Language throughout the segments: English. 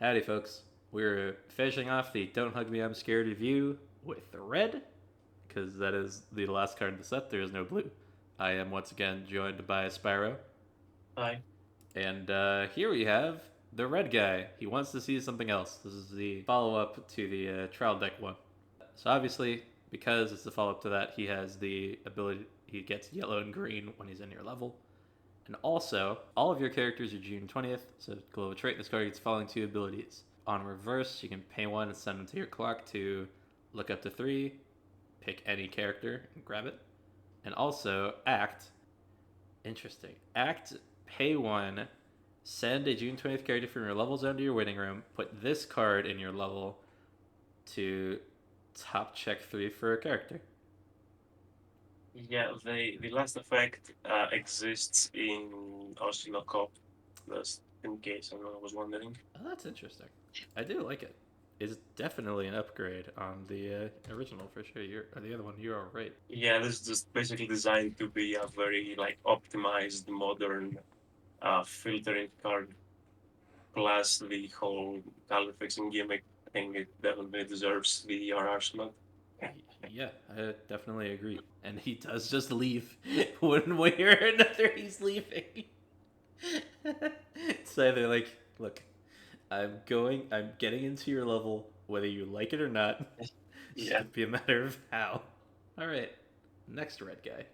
Howdy, folks. We're finishing off the Don't Hug Me, I'm Scared review with the red, because that is the last card in the set. There is no blue. I am once again joined by Spyro. Hi. And here we have the red guy. He wants to see something else. This is the follow up to the trial deck one. So, obviously, because it's the follow up to that, he has the ability, he gets yellow and green when he's in your level. And also, all of your characters are June 20th, so global trait, this card gets following two abilities. On reverse, you can pay one and send them to your clock to look up to three, pick any character and grab it. And also, act, interesting. Act, pay one, send a June 20th character from your level zone to your waiting room, put this card in your level to top check three for a character. Yeah, the last effect exists in Oscillocop, just in case anyone was wondering. Oh, that's interesting. I do like it. It's definitely an upgrade on the original for sure. Or the other one, you're all right. Yeah, this is just basically designed to be a very optimized modern filtering card, plus the whole color fixing gimmick. I think it definitely deserves the RR slot. Yeah, I definitely agree. And he does just leave. One way or another, he's leaving. So they're like, look, I'm getting into your level, whether you like it or not. It's just Yeah. gonna be a matter of how. Alright, next red guy.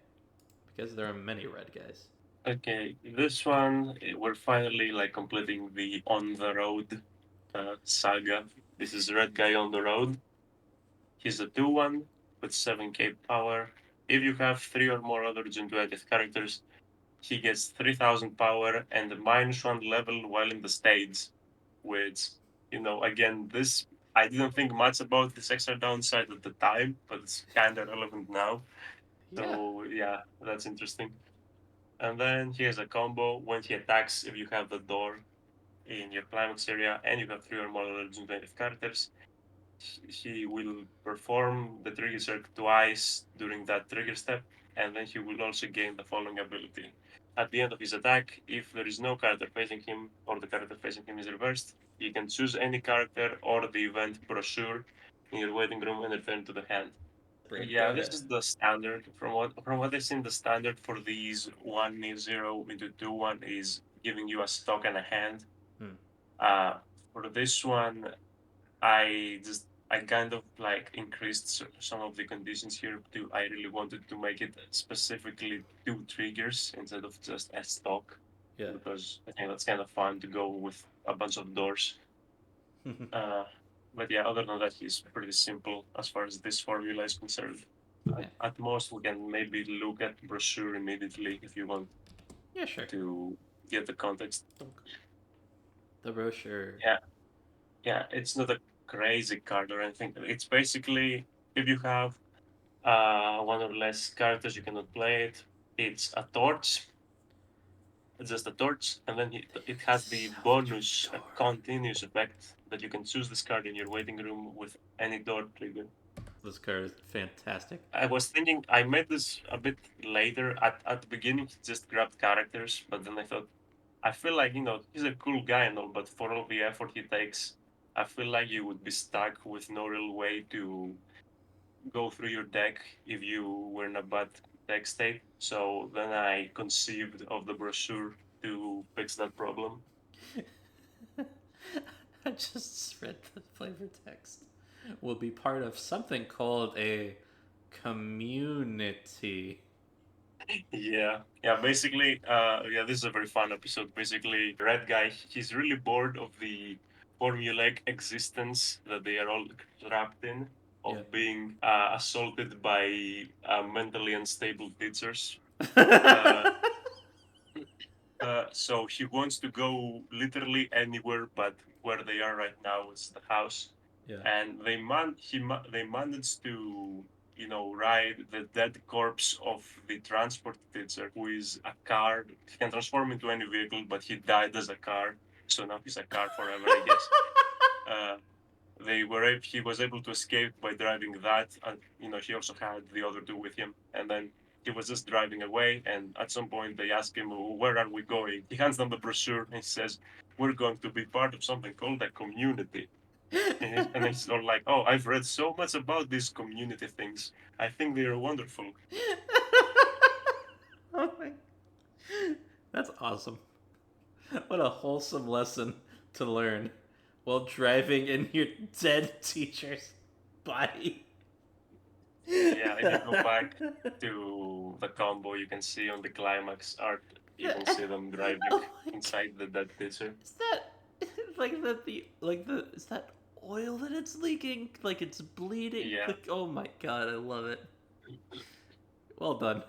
Because there are many red guys. Okay, this one we're finally completing the on the road saga. This is Red Guy on the Road. He's a 2-1 with 7k power. If you have 3 or more other Genduated characters, he gets 3000 power and a -1 level while in the stage. Which, again, this I didn't think much about this extra downside at the time, but it's kind of relevant now. Yeah. So, yeah, that's interesting. And then he has a combo when he attacks if you have the door in your climax area and you have 3 or more other Genduated characters. He will perform the trigger circle twice during that trigger step, and then he will also gain the following ability. At the end of his attack, if there is no character facing him or the character facing him is reversed, you can choose any character or the event brochure in your waiting room and return to the hand. Braid, go Yeah, this ahead. is the standard. From what I've seen, the standard for these 1-0 into 2-1 is giving you a stock and a hand. Hmm. Uh, for this one, I kind of increased some of the conditions here. I really wanted to make it specifically two triggers instead of just a stock, Yeah. because I think that's kind of fun to go with a bunch of doors. Uh, but yeah, other than that, he's pretty simple as far as this formula is concerned. Yeah. At most, we can maybe look at brochure immediately if you want Yeah, sure. to get the context. The brochure. Yeah, yeah, it's not a crazy card or anything. It's basically if you have one or less characters, you cannot play it. It's a torch. It's just a torch, and then it has the bonus, a continuous effect that you can choose this card in your waiting room with any door trigger. This card is fantastic. I was thinking I made this a bit later. At the beginning, he just grabbed characters, but then I thought, I feel like, he's a cool guy and all, but for all the effort he takes, I feel like you would be stuck with no real way to go through your deck if you were in a bad deck state. So then I conceived of the brochure to fix that problem. I just read the flavor text. Will be part of something called a community. Yeah, yeah. Basically, yeah, this is a very fun episode. Basically, Red Guy, he's really bored of the formulaic existence that they are all trapped in, Yeah. of being assaulted by mentally unstable teachers. Yeah. Uh, so he wants to go literally anywhere but where they are right now is the house, and they managed to ride the dead corpse of the transport teacher, who is a car. He can transform into any vehicle, but he died as a car, so now he's a car forever, I guess. Uh, he was able to escape by driving that, and he also had the other two with him, and then he was just driving away, and at some point they ask him, where are we going? He hands them the brochure and he says, we're going to be part of something called a community. And it's all like, oh, I've read so much about these community things. I think they are wonderful. Oh my. That's awesome. What a wholesome lesson to learn while driving in your dead teacher's body. Yeah, if you go back to the combo, you can see on the climax art, you can see them driving Oh my god. inside the dead teacher. Is that like that the like the is that oil that it's leaking? Like it's bleeding? Yeah, Like oh my god, I love it. Well done.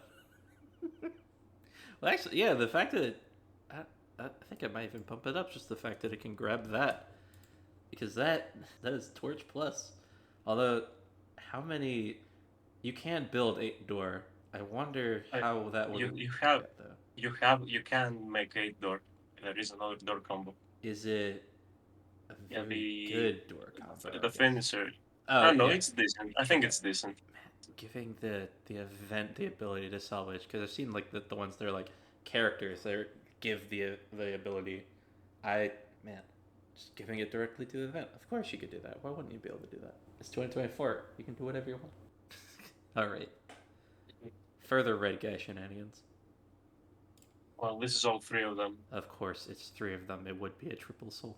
Well actually yeah, the fact that I think I might even pump it up just the fact that it can grab that. Because that is Torch Plus. Although how many you can build 8 door. I wonder I, how that would you work have out though. you can make 8 door. There is another door combo. Is it a Yeah, very good door combo, I the guess? finisher. I Oh don't know. yeah. It's decent. I think Okay. it's decent. Man, giving the event the ability to salvage because I've seen like the ones that are like characters that give the ability. I man, just giving it directly to the event. Of course you could do that. Why wouldn't you be able to do that? It's 2024. You can do whatever you want. All right. Further red guy shenanigans. Well, this is all three of them. Of course, it's 3 of them. It would be a triple soul.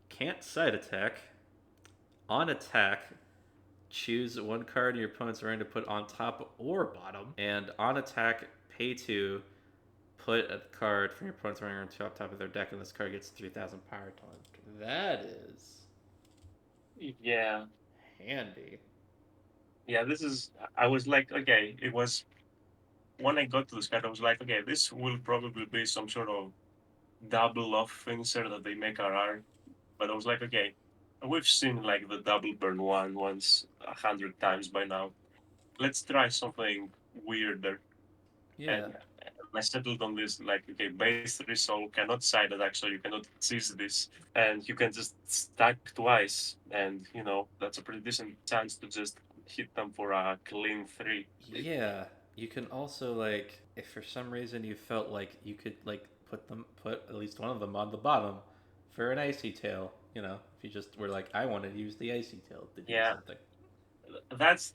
Can't side attack. On attack, choose one card in your opponent's range to put on top or bottom. And on attack, pay 2, put a card from your opponent's range on top of their deck, and this card gets 3,000 power taunt. That is Yeah, handy. yeah. This is. I was like, okay. It was when I got to this card. I was like, okay, this will probably be some sort of double off finisher that they make RR. But I was like, okay, we've seen like the double burn one once 100 times by now. Let's try something weirder. Yeah. And I settled on this like, okay, base 3 soul cannot side attack, so you cannot seize this. And you can just stack twice. And, that's a pretty decent chance to just hit them for a clean 3. Yeah. You can also like if for some reason you felt like you could like put at least one of them on the bottom for an icy tail, if you just were like I want to use the icy tail to do Yeah, something.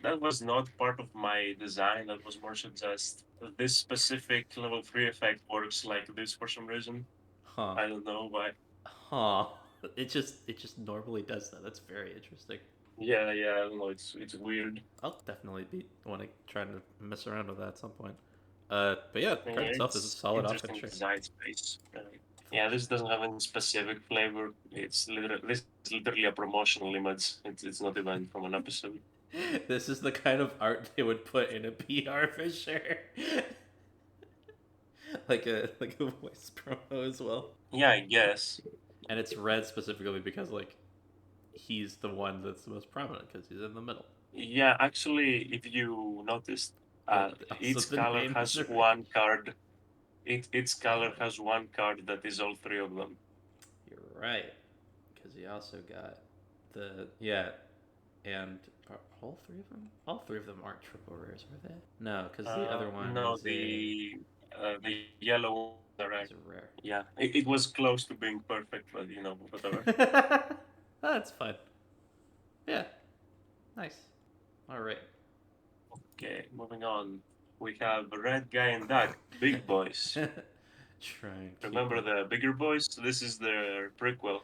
that was not part of my design. That was more so just this specific level 3 effect works like this for some reason. Huh. I don't know why. Huh. It just normally does that. That's very interesting. Yeah, I don't know. It's weird. I'll definitely be want to try to mess around with that at some point. But yeah, the card Yeah, itself is a it's solid off interesting finisher. design space. Yeah, this doesn't have any specific flavor. This is literally a promotional image. It's not even from an episode. This is the kind of art they would put in a PR for sure. like a voice promo as well. Yeah, I guess. And it's red specifically because like he's the one that's the most prominent because he's in the middle. Yeah, actually, if you noticed, But also each the color name is has red. one card. Each color has one card that is all three of them. You're right, because he also got the yeah, and are all 3 of them? All 3 of them aren't triple rares, are they? No, because the other one No, the yellow one, right? is a rare. Yeah, it was close to being perfect, but whatever. That's fun. Yeah, nice. All right. Okay, moving on. We have Red Guy and Duck, big boys. Try and keep Remember it. the bigger boys? This is their prequel.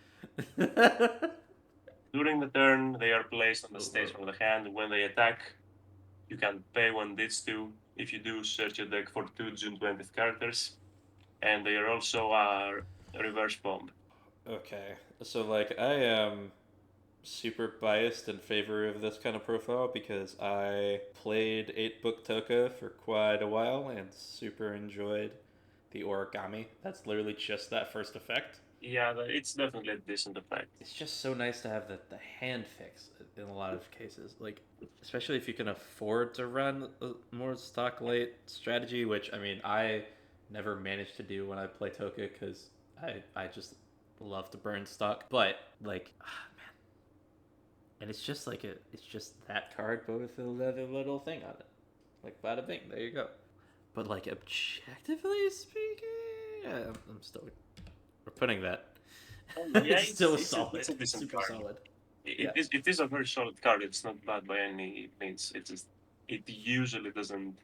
During the turn, they are placed on the Oh, stage whoa. from the hand. When they attack, you can pay 1 2. If you do, search your deck for 2 June 20th characters. And they are also a reverse bomb. Okay, so like I am super biased in favor of this kind of profile because I played 8 Book Toka for quite a while and super enjoyed the origami. That's literally just that first effect. Yeah, it's definitely a decent effect. It's just so nice to have the hand fix in a lot of cases. Like, especially if you can afford to run a more stock late strategy, which I mean, I never managed to do when I play Toka because I just love to burn stock. But, like, and it's just like it's just that card, but with a little thing on it, like bada bing. There you go. But like objectively speaking, Yeah, I'm still. We're putting that. Yeah, It's still it's a solid, decent super card. solid. It Yeah. is a very solid card. It's not bad by any means. It just it usually doesn't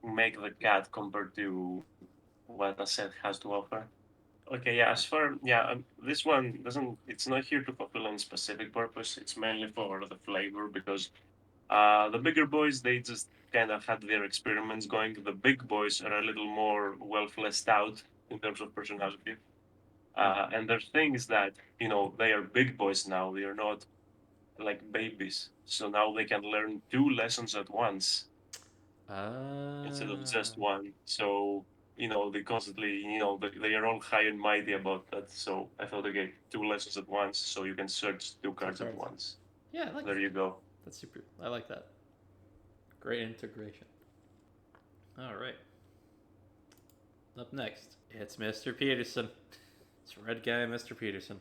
make the cut compared to what a set has to offer. Okay, yeah. As far this one doesn't. It's not here to fulfill any specific purpose. It's mainly for the flavor because the bigger boys they just kind of had their experiments going. The big boys are a little more well fleshed out in terms of personality. Hmm. And their thing is that they are big boys now. They are not like babies. So now they can learn two lessons at once instead of Ah, just one. So they constantly they are all high and mighty about that. So I thought okay, two lessons at once, so you can search two two cards at cards. once. Yeah, I like There you go. that's super. I like that. Great integration. All right. Up next, it's Mr. Peterson. It's Red Guy, Mr. Peterson.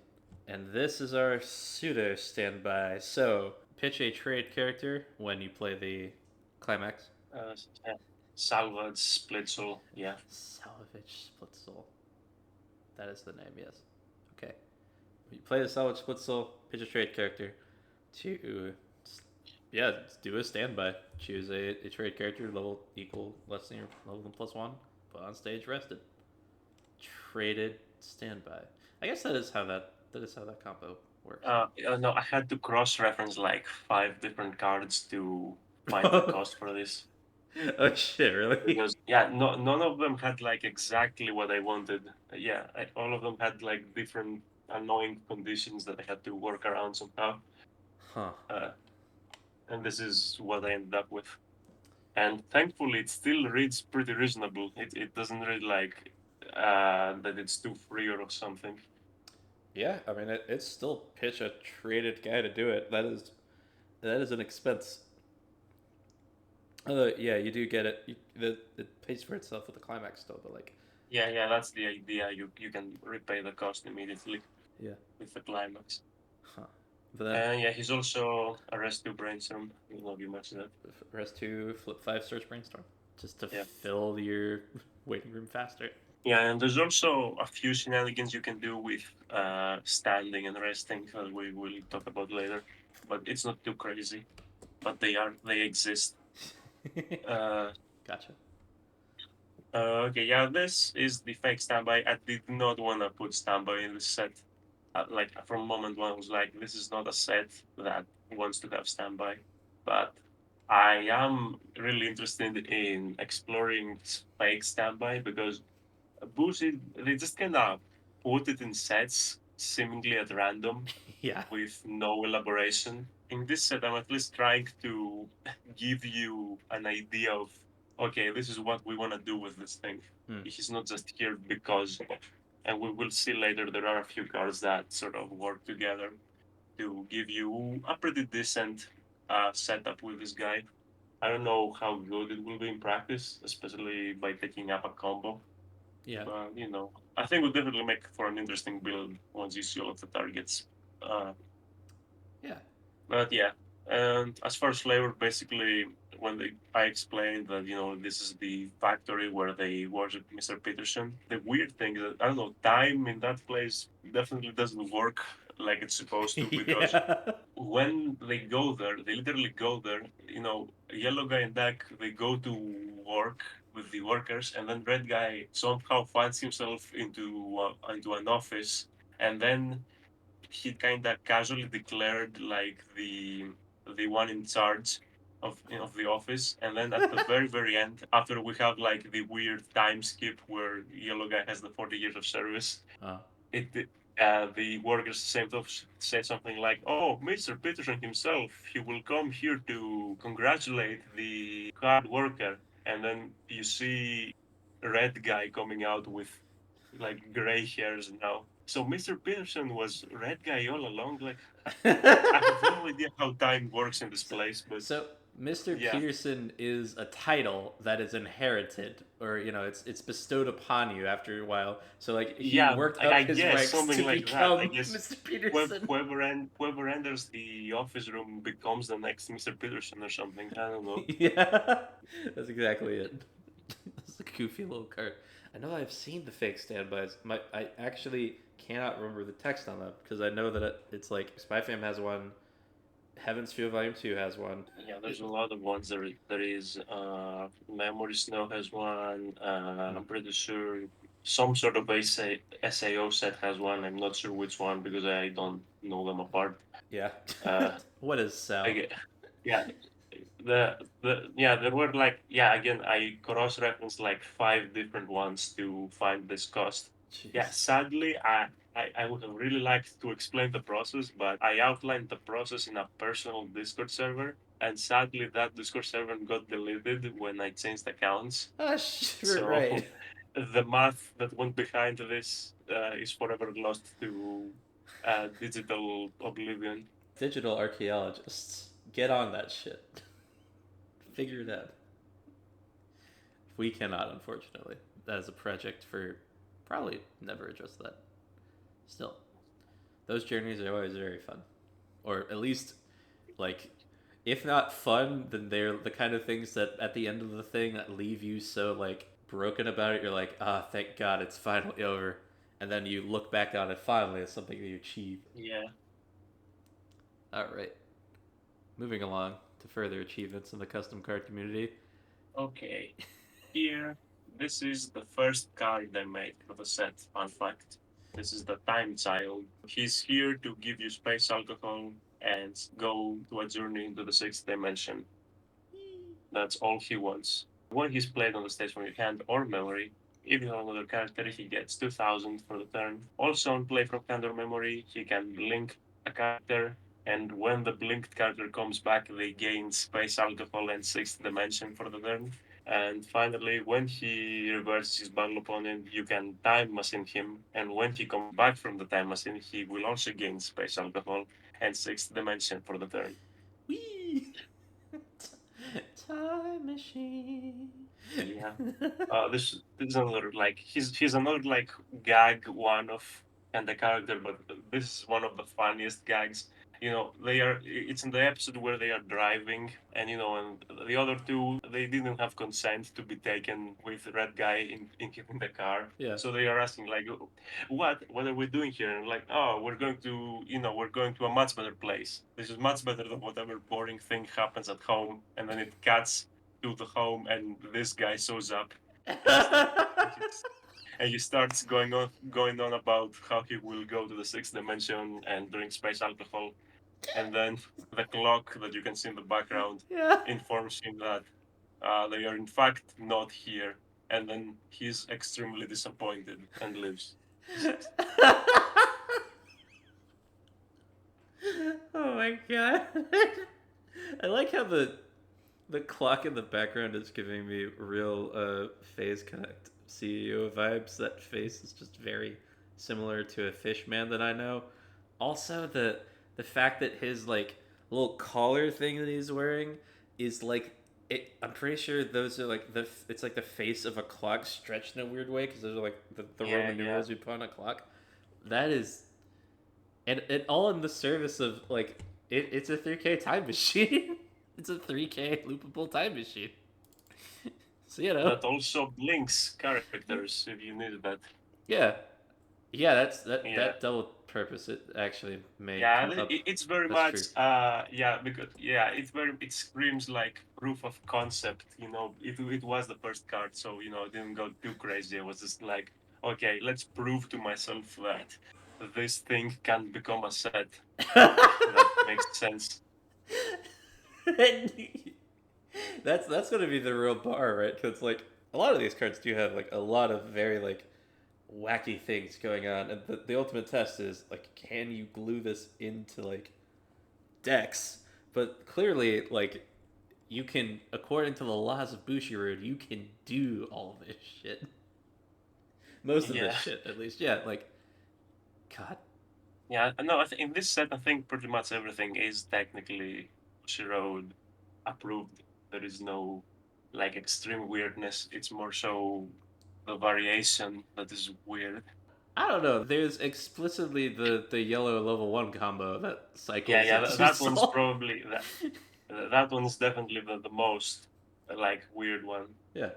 And this is our pseudo standby. So, pitch a trade character when you play the climax. Yeah. Salvage, split soul, yeah. Salvage Split Soul. That is the name, yes. Okay. You play the Salvage Split Soul, pitch a trade character to, yeah, do a standby. Choose a trade character level equal less than your level than +1. Put on stage, rested. Traded standby. I guess that is how that combo works. No, I had to cross-reference like five different cards to find the cost for this. Oh shit! Really? Because yeah, none of them had like exactly what I wanted. Yeah, all of them had like different annoying conditions that I had to work around somehow. Huh? Uh, and this is what I ended up with. And thankfully, it still reads pretty reasonable. It doesn't read like that it's too free or something. Yeah. I mean, it's still pitch a traded guy to do it. That is an expense. Yeah, you do get it. It pays for itself with the climax still, but like, Yeah, that's the idea. You can repay the cost immediately yeah. with the climax. Huh. But then And yeah, he's also a rescue brainstorm. I love you much that. rest two, flip five, search brainstorm, just to Yeah. fill your waiting room faster. Yeah, and there's also a few shenanigans you can do with standing and resting, as we will talk about later. But it's not too crazy. But they exist. Uh, Gotcha. okay, yeah, this is the fake standby. I did not want to put standby in this set. Like from moment one, I was like, this is not a set that wants to have standby. But I am really interested in exploring fake standby because bullshit. They just kind of put it in sets, seemingly at random, Yeah. with no elaboration. In this set, I'm at least trying to give you an idea of, okay, this is what we want to do with this thing. Hmm. He's not just here because, and we will see later, there are a few cards that sort of work together to give you a pretty decent setup with this guy. I don't know how good it will be in practice, especially by taking up a combo. Yeah. But I think it would definitely make for an interesting build once you see all of the targets. Uh, Yeah. but yeah, and as far as flavor, basically, when I explained that this is the factory where they worship Mr. Peterson. The weird thing is that I don't know, time in that place definitely doesn't work like it's supposed to because Yeah. when they go there, they literally go there. Yellow guy and Dak they go to work with the workers, and then red guy somehow finds himself into an office, and then he kind of casually declared like the one in charge of the office, and then at the very end, after we have like the weird time skip where yellow guy has the 40 years of service, uh, it the workers say something like, "Oh, Mr. Peterson himself, he will come here to congratulate the hard worker," and then you see red guy coming out with like gray hairs now. So Mr. Peterson was red guy all along. Like I have no idea how time works in this so, place, but so Mr. yeah, Peterson is a title that is inherited, or it's bestowed upon you after a while. So like he yeah, worked I up his guess ranks something to like that. I become guess Mr. Peterson. whoever enters the office room becomes the next Mr. Peterson or something. I don't know. Yeah, that's exactly it. That's a goofy little card. I know I've seen the fake standbys. I actually cannot remember the text on them because I know that it's like Spy Fam has one, Heaven's Feel Volume 2 has one. Yeah, there's a lot of ones. There is Memory Snow has one. I'm pretty sure some sort of SAO set has one. I'm not sure which one because I don't know them apart. Yeah. Uh, What is Cell? I, yeah, there were like again I cross referenced like five different ones to find this cost. Yeah, Jeez. sadly I would have really liked to explain the process, but I outlined the process in a personal Discord server, and sadly that Discord server got deleted when I changed accounts. Ah, sure, So right. the math that went behind this is forever lost to digital oblivion. Digital archaeologists, get on that shit. Figure it out. We cannot, unfortunately. That is a project for probably never address that. Still, those journeys are always very fun, or at least like, if not fun, then they're the kind of things that at the end of the thing that leave you so like broken about it. You're like, ah, thank God it's finally over, and then you look back on it finally as something that you achieve. Yeah. All right, moving along to further achievements in the custom card community. Okay. Here, this is the first card I made for the set. Fun fact. This is the Time Child. He's here to give you space alcohol and go to a journey into the sixth dimension. That's all he wants. When he's played on the stage from your hand or memory, if you have another character, he gets 2000 for the turn. Also, on play from hand or memory, he can blink a character, and when the blinked character comes back, they gain space alcohol and sixth dimension for the turn. And finally, when he reverses his battle opponent, you can time machine him, and when he comes back from the time machine, he will also gain space alcohol and sixth dimension for the turn. Whee! Time machine. Yeah. This is another like he's another like gag one of and the character, but this is one of the funniest gags. It's in the episode where they are driving, and and the other two they didn't have consent to be taken with the red guy in the car. Yeah. So they are asking like, what are we doing here? And like, oh, we're going to a much better place. This is much better than whatever boring thing happens at home. And then it cuts to the home, and this guy shows up, and he starts going on about how he will go to the sixth dimension and drink space alcohol, and then the clock that you can see in the background Yeah. informs him that they are in fact not here, and then he's extremely disappointed and leaves. Oh my god. I like how the clock in the background is giving me real Phase Connect CEO vibes. That face is just very similar to a fish man that I know. Also, the fact that his like little collar thing that he's wearing is like it. I'm pretty sure those are like it's like the face of a clock stretched in a weird way because those are like the Yeah, Roman yeah. numerals you put on a clock. That is, and it all in the service of like it's a 3K time machine. It's a 3K loopable time machine. So That also blinks characters if you need that. yeah, yeah. Yeah. That double purpose. It actually may Yeah, come up. it's very That's much true. because it screams like proof of concept. It was the first card, so I didn't go too crazy. I was just like, okay, let's prove to myself that this thing can become a set that makes sense. That's gonna be the real bar, right? Because like a lot of these cards do have like a lot of very like wacky things going on, and the ultimate test is like, can you glue this into like decks? But clearly, like you can, according to the laws of Bushiroad, you can do all this shit. Most of this Yeah, shit, at least. Yeah, like God. yeah. No, in this set, I think pretty much everything is technically Road approved. There is no like extreme weirdness. It's more so the variation that is weird. I don't know. There's explicitly the yellow level 1 combo that Yeah, cycles yeah. into That one's Sol. probably that one's definitely the most like weird one. Yeah.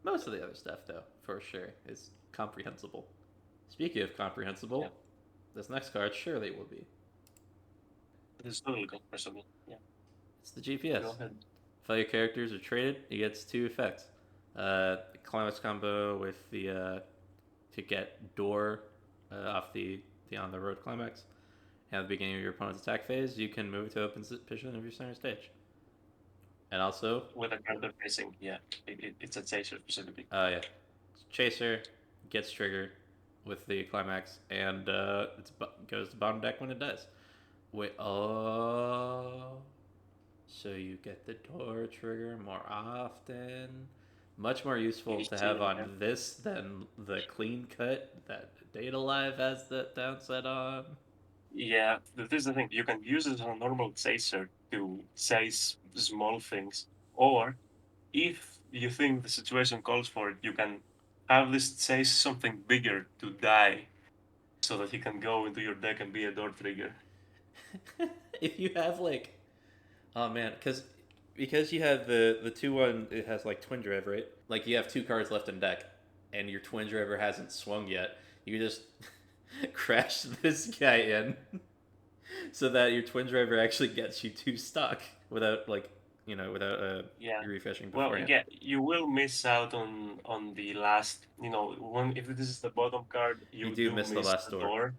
Most of the other stuff, though, for sure. It's comprehensible. Speaking of Yeah, comprehensible, this next card surely will be. it is totally compressible. Yeah, It's the go GPS. ahead. If all your characters are traded, it gets two effects. Climax combo with the to get door off the on the road climax. And at the beginning of your opponent's attack phase, you can move to open position of your center stage. And also, With a character facing, yeah, it's a chaser specifically. yeah, Chaser gets triggered with the climax, and it goes to bottom deck when it does. Wait, oh, so you get the door trigger more often. Much more useful You to have see, yeah. on this than the clean cut that Data Live has the downside on. Yeah, this is the thing. You can use it as a normal chaser to chase small things, or if you think the situation calls for it, you can have this chase something bigger to die, so that he can go into your deck and be a door trigger. If you have like, oh man, because you have the 2-1, it has like Twin Drive, right? Like you have two cards left in deck, and your Twin Driver hasn't swung yet. You just crash this guy in, so that your Twin Driver actually gets you two stock without without Yeah. you refreshing Well, beforehand. yeah, you will miss out on the last. When if this is the bottom card, You you do do miss the miss last the door. door.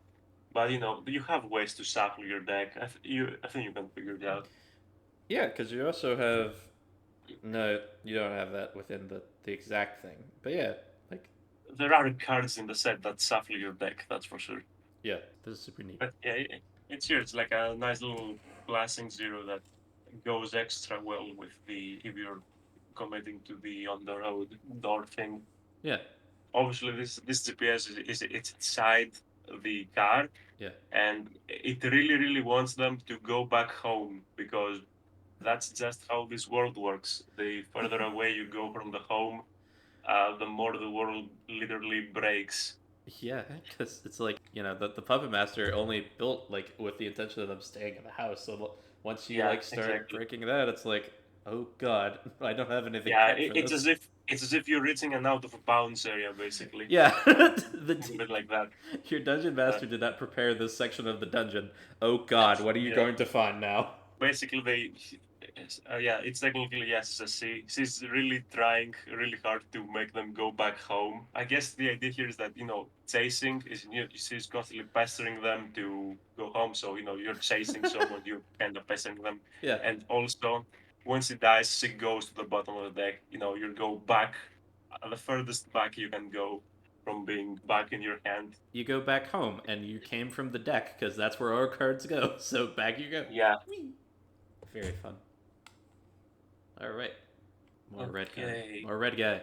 But you have ways to shuffle your deck. I think you can figure it out. Yeah, because you also have no, you don't have that within the exact thing. But yeah, like There are cards in the set that shuffle your deck. That's for sure. yeah, this is super neat. But yeah, it's here. It's like a nice little blasting zero that goes extra well with the if you're committing to the on the road door thing. Yeah, Obviously, this GPS is it's inside the car, yeah. and it really wants them to go back home because that's just how this world works. The further away you go from the home, the more the world literally breaks. Yeah, because it's like the puppet master only built like with the intention of them staying in the house. So once you Yeah, like start exactly. breaking that, it's like, oh god, I don't have anything Yeah, prepped for this. it's as if you're reaching an out of bounds area, basically. Yeah, A bit like that. your dungeon Uh, master did not prepare this section of the dungeon. Oh god, what are you yeah, going to find now? basically yeah, it's technically yes, it's a C. She's really trying really hard to make them go back home. I guess the idea here is that chasing is she's constantly pestering them to go home. So you're chasing someone, you're kind of pestering them, Yeah, and also once she dies, she goes to the bottom of the deck. You go back, the furthest back you can go from being back in your hand. you go back home, and you came from the deck because that's where our cards go. So back you go. Yeah. Whee! Very fun. All right, more red card, Okay. more red guy.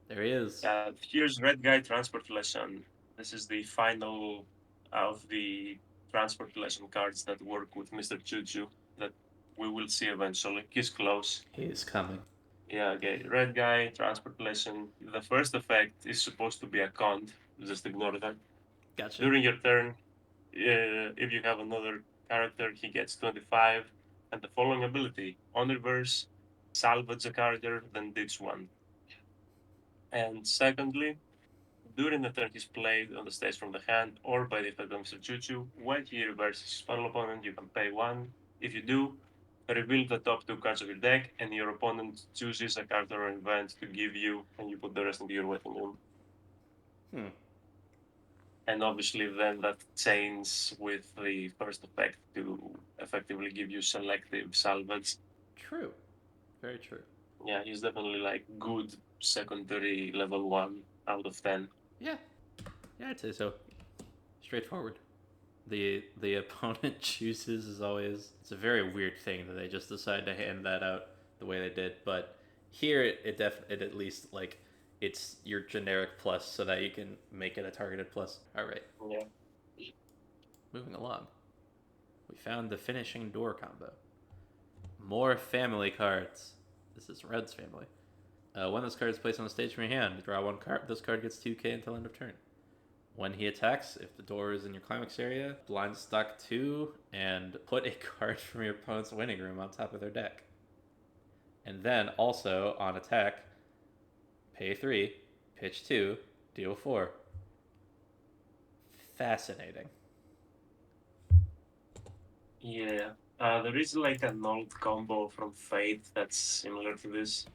There he is. Here's Red Guy Transport Lesson. This is the final of the Transport Lesson cards that work with Mr. Juju that we will see eventually. He's close. He's coming. Yeah, okay. Red Guy Transport Lesson. The first effect is supposed to be a cont. Just ignore that. Gotcha. During your turn, if you have another character, he gets 25. And the following ability on reverse, salvage a character, then ditch one. And secondly, during the turn he's played on the stage from the hand or by the effect of Mr. Chuchu, when he reverses his final opponent, you can pay one. If you do, reveal the top two cards of your deck, and your opponent chooses a card or an event to give you, and you put the rest into your waiting room. Hmm. And obviously, then that chains with the first effect to effectively give you selective salvage. True. Very true. Yeah, he's definitely like good secondary level 1 out of 10. Yeah. Yeah, I'd say so. Straightforward. The opponent chooses is always it's a very weird thing that they just decide to hand that out the way they did. But here it at least like it's your generic plus so that you can make it a targeted plus. All right. Yeah. Moving along. We found the finishing door combo. More family cards. This is Red's family. When this card is placed on the stage from your hand, draw one card. This card gets 2k until end of turn. When he attacks, if the door is in your climax area, blind stock 2 and put a card from your opponent's winning room on top of their deck. And then also on attack, pay 3, Pitch 2, deal 4. Fascinating. Yeah. There is like an old combo from Fate that's similar to this.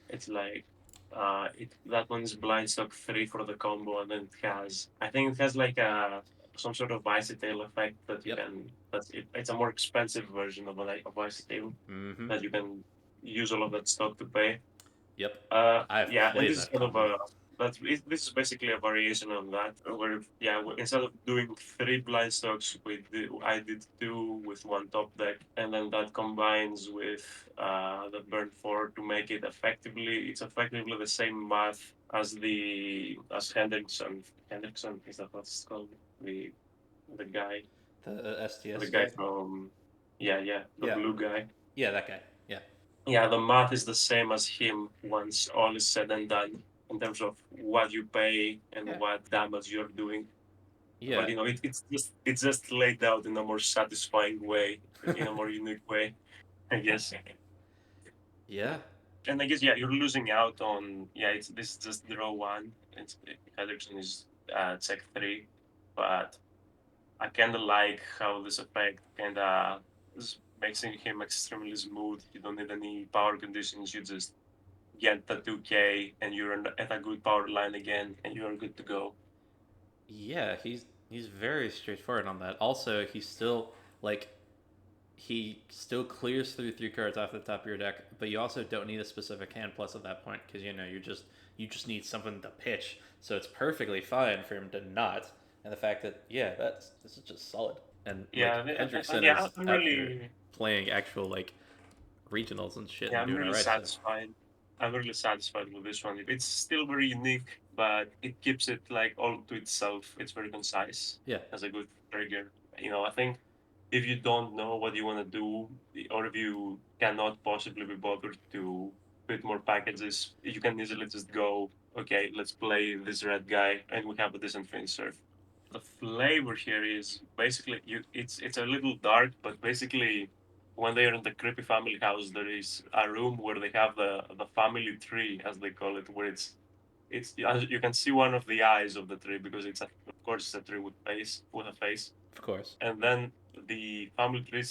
It's like that one's blind stock 3 for the combo, and then it has I think it has like a some sort of Tail effect that you Yep. can it's a more expensive version of a Tail Mm-hmm. that you can use all of that stock to pay. Yep. I've Yeah, and played this is that kind of combo. a this is basically a variation on that, where instead of doing three blind stocks, I did two with one top deck, and then that combines with the burn four to make it it's effectively the same math as the as Hendrickson. Hendrickson is that what it's called? The the guy, The the STS guy guy? from the Yeah. blue guy. Yeah, that guy. Yeah. Yeah, the math is the same as him once all is said and done in terms of what you pay and Yeah. what damage you're doing. But Yeah. it's just laid out in a more satisfying way, in a more unique way, I guess. Yeah. And I guess you're losing out on it's this is just draw one. It's Hendrickson is check three, but I kind of like how this effect kind of makes him extremely smooth. You don't need any power conditions. You just get the 2K and you're at a good power line again and you're good to go. Yeah, he's very straightforward on that. Also, he's still like he still clears through 3 cards off the top of your deck, but you also don't need a specific hand plus at that point because you just need something to pitch. So it's perfectly fine for him to not. And the fact that yeah, this is just solid. And like Hendrickson Yeah, is out here playing actual like regionals and shit and I'm doing really alright. So satisfied. I'm really satisfied with this one. It's still very unique, but it keeps it like all to itself. It's very concise yeah, as a good trigger. I think if you don't know what you want to do, or if you cannot possibly be bothered to put more packages, you can easily just go, okay, let's play this red guy, and we have a decent finisher. The flavor here is basically it's a little dark, but basically when they are in the creepy family house, there is a room where they have the family tree, as they call it, where it's you can see one of the eyes of the tree because of course it's a tree with a face, of course, and then the family tree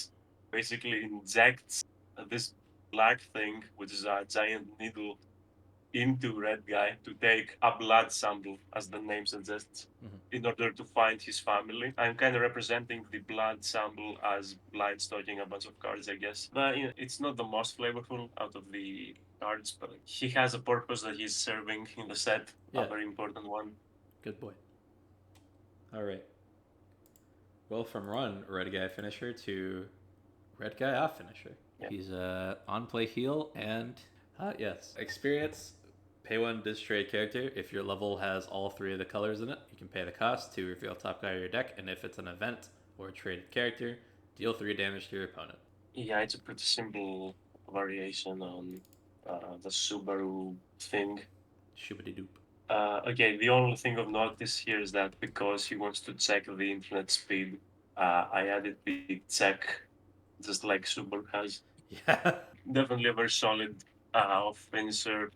basically injects this black thing, which is a giant needle, into Red Guy to take a blood sample, as the name suggests, mm-hmm. in order to find his family. I'm kind of representing the blood sample as blind stocking a bunch of cards, I guess. But it's not the most flavorful out of the cards, but he has a purpose that he's serving in the set, a Yeah, very important one. good boy. All right. Well, from run red guy finisher to red guy off finisher. Yeah. He's on play heal and yes, experience. Pay one distrade character. If your level has all three of the colors in it, you can pay the cost to reveal top card of your deck. And if it's an event or a traded character, deal 3 damage to your opponent. Yeah, it's a pretty simple variation on the Subaru thing. Shoobity doop. Okay, the only thing of notice here is that because he wants to check the internet speed, I added the check just like Super has. Yeah. Definitely a very solid finisher.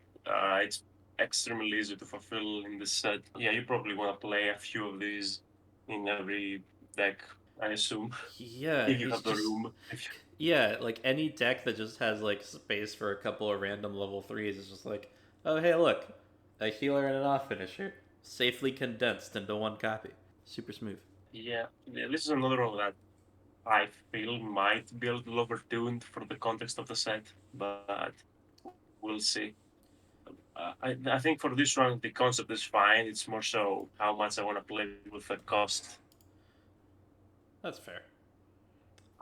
It's extremely easy to fulfill in this set. Yeah, you probably want to play a few of these in every deck, I assume, Yeah, if you he's have the just room. yeah, like any deck that just has like space for a couple of random level threes is just like, oh hey look, a healer and an off finisher, safely condensed into one copy. Super smooth. Yeah, this is another one that I feel might be a little overtuned for the context of the set, but we'll see. I think for this one, the concept is fine. It's more so how much I want to play with the cost. That's fair.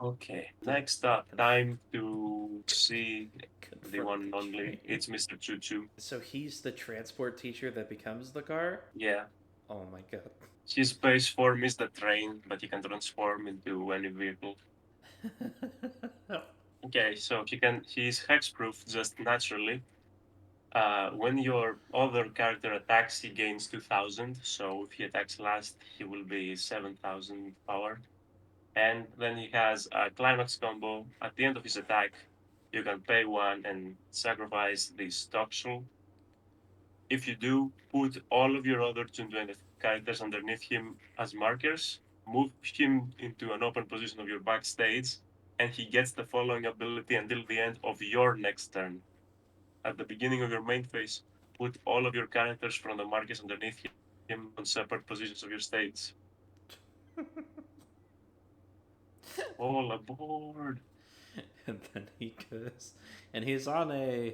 Okay, The next up, conf- time to see the confirm one the and only. train. It's Mr. Choo Choo. So he's the transport teacher that becomes the car. Yeah, Oh my god. his base form is the train, but he can transform into any vehicle. Okay, so he's hexproof just naturally. When your other character attacks, he gains 2000. So if he attacks last, he will be 7000 power. And then he has a climax combo. At the end of his attack, you can pay one and sacrifice the stock shell. If you do, put all of your other 220 characters underneath him as markers, move him into an open position of your backstage, and he gets the following ability until the end of your next turn. At the beginning of your main phase, put all of your characters from the markers underneath him on separate positions of your stage. All aboard! And then he goes, and he's on a,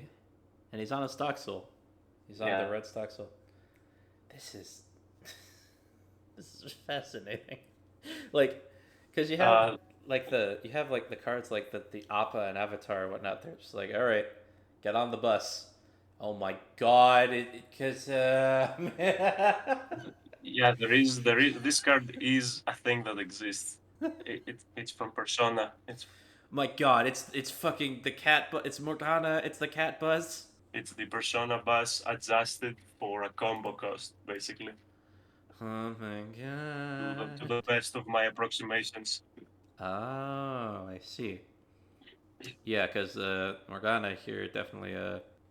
and he's on a stock soul. He's on the Yeah. red stock soul. This is, this is fascinating. Like, because you have Uh, you have like the cards like the Appa and Avatar and whatnot. They're just like, all right, get on the bus. Oh my god! Because yeah, this card is a thing that exists. It's from Persona. my god, it's fucking the cat. But it's Morgana. It's the cat buzz. It's the Persona bus adjusted for a combo cost, basically, Oh my to god. the best of my approximations. Oh, I see. Yeah, because Morgana here definitely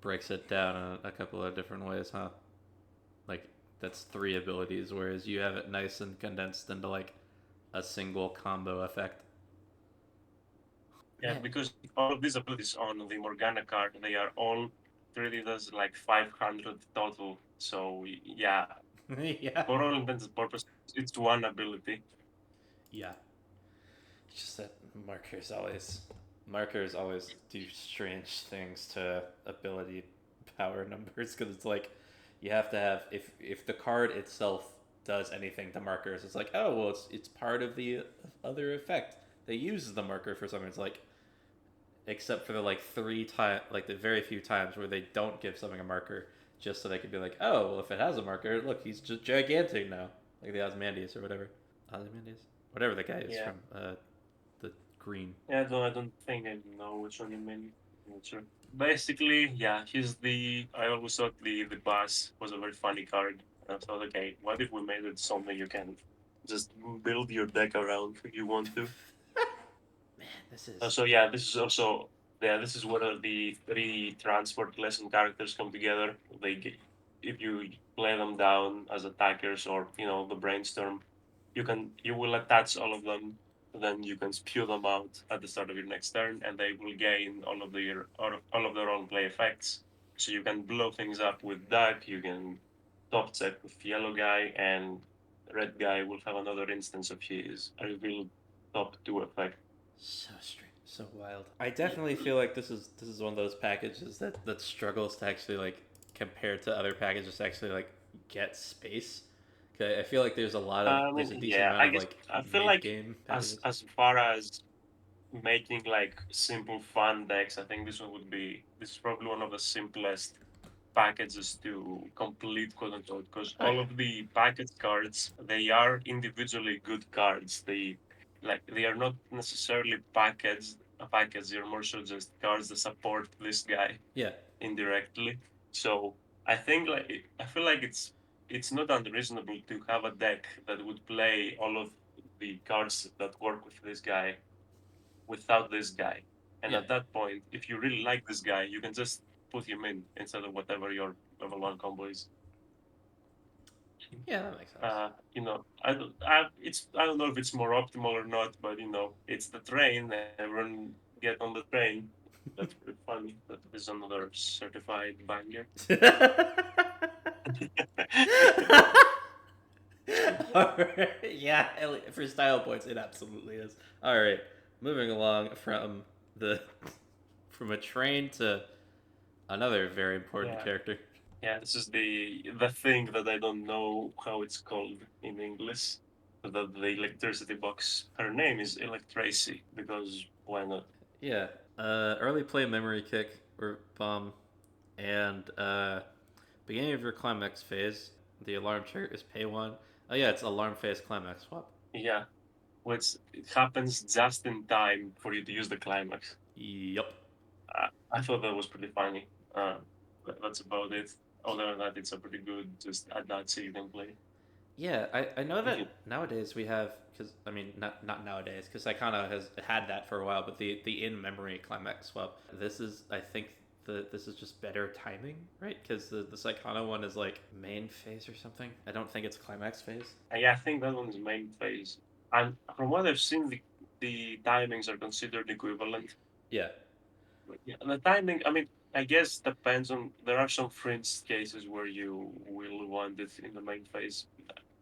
breaks it down in a couple of different ways, huh? Like that's three abilities, whereas you have it nice and condensed into like a single combo effect. Yeah, Man, because all of these abilities on the Morgana card, they are all treated as like 500 total. So yeah, yeah, for all intents and purposes, it's one ability. yeah. It's just that markers always do strange things to ability power numbers because it's like you have to have if the card itself does anything to markers, it's like oh well it's part of the other effect. They use the marker for something. It's like except for the like three time like the very few times where they don't give something a marker just so they could be like oh well if it has a marker look he's just gigantic now like the Osmandius or whatever Ozymandias whatever the guy is Yeah, from the green. yeah. I don't think I know which one you mean. I'm not sure. Basically, yeah, he's the. I always thought the boss was a very funny card. I thought, okay, what if we made it something you can just build your deck around if you want to? Man, this is So yeah, this is also this is where the three transport lesson characters come together. If you play them down as attackers or the brainstorm, you will attach all of them. Then you can spew them out at the start of your next turn, and they will gain all of their own play effects. So you can blow things up with that. You can top set with yellow guy, and red guy will have another instance of his revealed top two effect. so strange, so wild. I definitely feel like this is one of those packages that struggles to actually like compared to other packages to actually like get space. 'Kay, I feel like I there's mean, a decent yeah, amount I of guess like I feel mid like game as packages. as far as making like simple fun decks, I think this is probably one of the simplest packages to complete, quote unquote, because Oh all yeah, of the package cards they are individually good cards. They are not necessarily packaged a package. They're more so just cards that support this guy yeah, indirectly. So I feel like it's not unreasonable to have a deck that would play all of the cards that work with this guy without this guy. And yeah, at that point, if you really like this guy, you can just put him in instead of whatever your level one combo is. yeah. That makes sense. I don't know if it's more optimal or not, but it's the train. Everyone get on the train. That's pretty funny. That is another certified banger. All right. Yeah, for style points, it absolutely is. All right, moving along from the from a train to another very important Yeah, character. yeah. This is the thing that I don't know how it's called in English. The electricity box. Her name is Electracy because why not? Yeah, early play memory kick or bomb, and beginning of your climax phase, the alarm trigger is pay one. Oh yeah, it's alarm phase climax swap. Yeah, which it happens just in time for you to use the climax. Yup. I thought that was pretty funny. That's about it. Other than that, it's a pretty good just add that so you can play. Yeah, I know that nowadays we have because I mean not nowadays because I kind of has had that for a while, but the in memory climax swap. This is I think this is just better timing, right? Because the Psychono one is like main phase or something. I don't think it's climax phase. Yeah, I think that one is main phase. And from what I've seen, the timings are considered equivalent. Yeah, But yeah, the timing, I mean, I guess depends on. There are some fringe cases where you will want it in the main phase.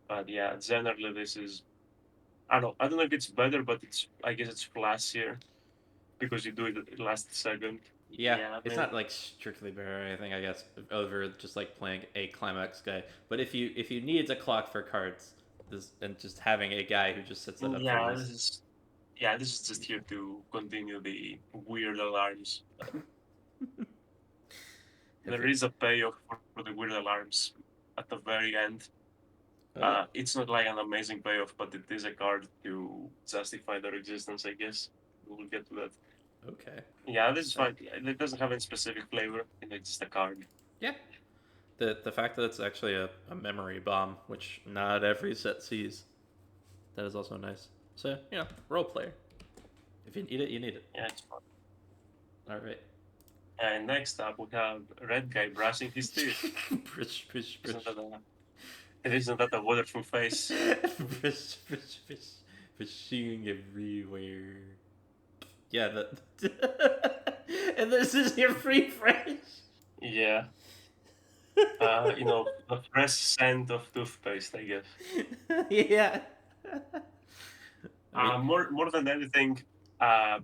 But yeah, generally this is. I don't know if it's better, but it's. I guess it's classier because you do it at the last second. yeah. Yeah, I It's mean, not like strictly better or anything, I guess, over just like playing a climax guy. But if you need a clock for cards, this and just having a guy who just sets that up for yeah, ease. this is just here to continue the weird alarms. Have There you? is a payoff for the weird alarms at the very end. Oh yeah. It's not like an amazing payoff, but it is a card to justify their existence, I guess. We'll get to that. Okay. Yeah, this is Right. fine. It doesn't have any specific flavor. It's just a card. Yeah. The fact that it's actually a memory bomb, which not every set sees, that is also nice. So role player. If you need it, you need it. Yeah, it's fun. All right. And next up, we have a red guy brushing his teeth. Brish, brish, Isn't brish. that isn't that a wonderful face? Brish, brish, brish. Brishing everywhere. Yeah, that. And this is your free French. Yeah. The fresh scent of toothpaste, I guess. Yeah. I mean, More than anything, uh,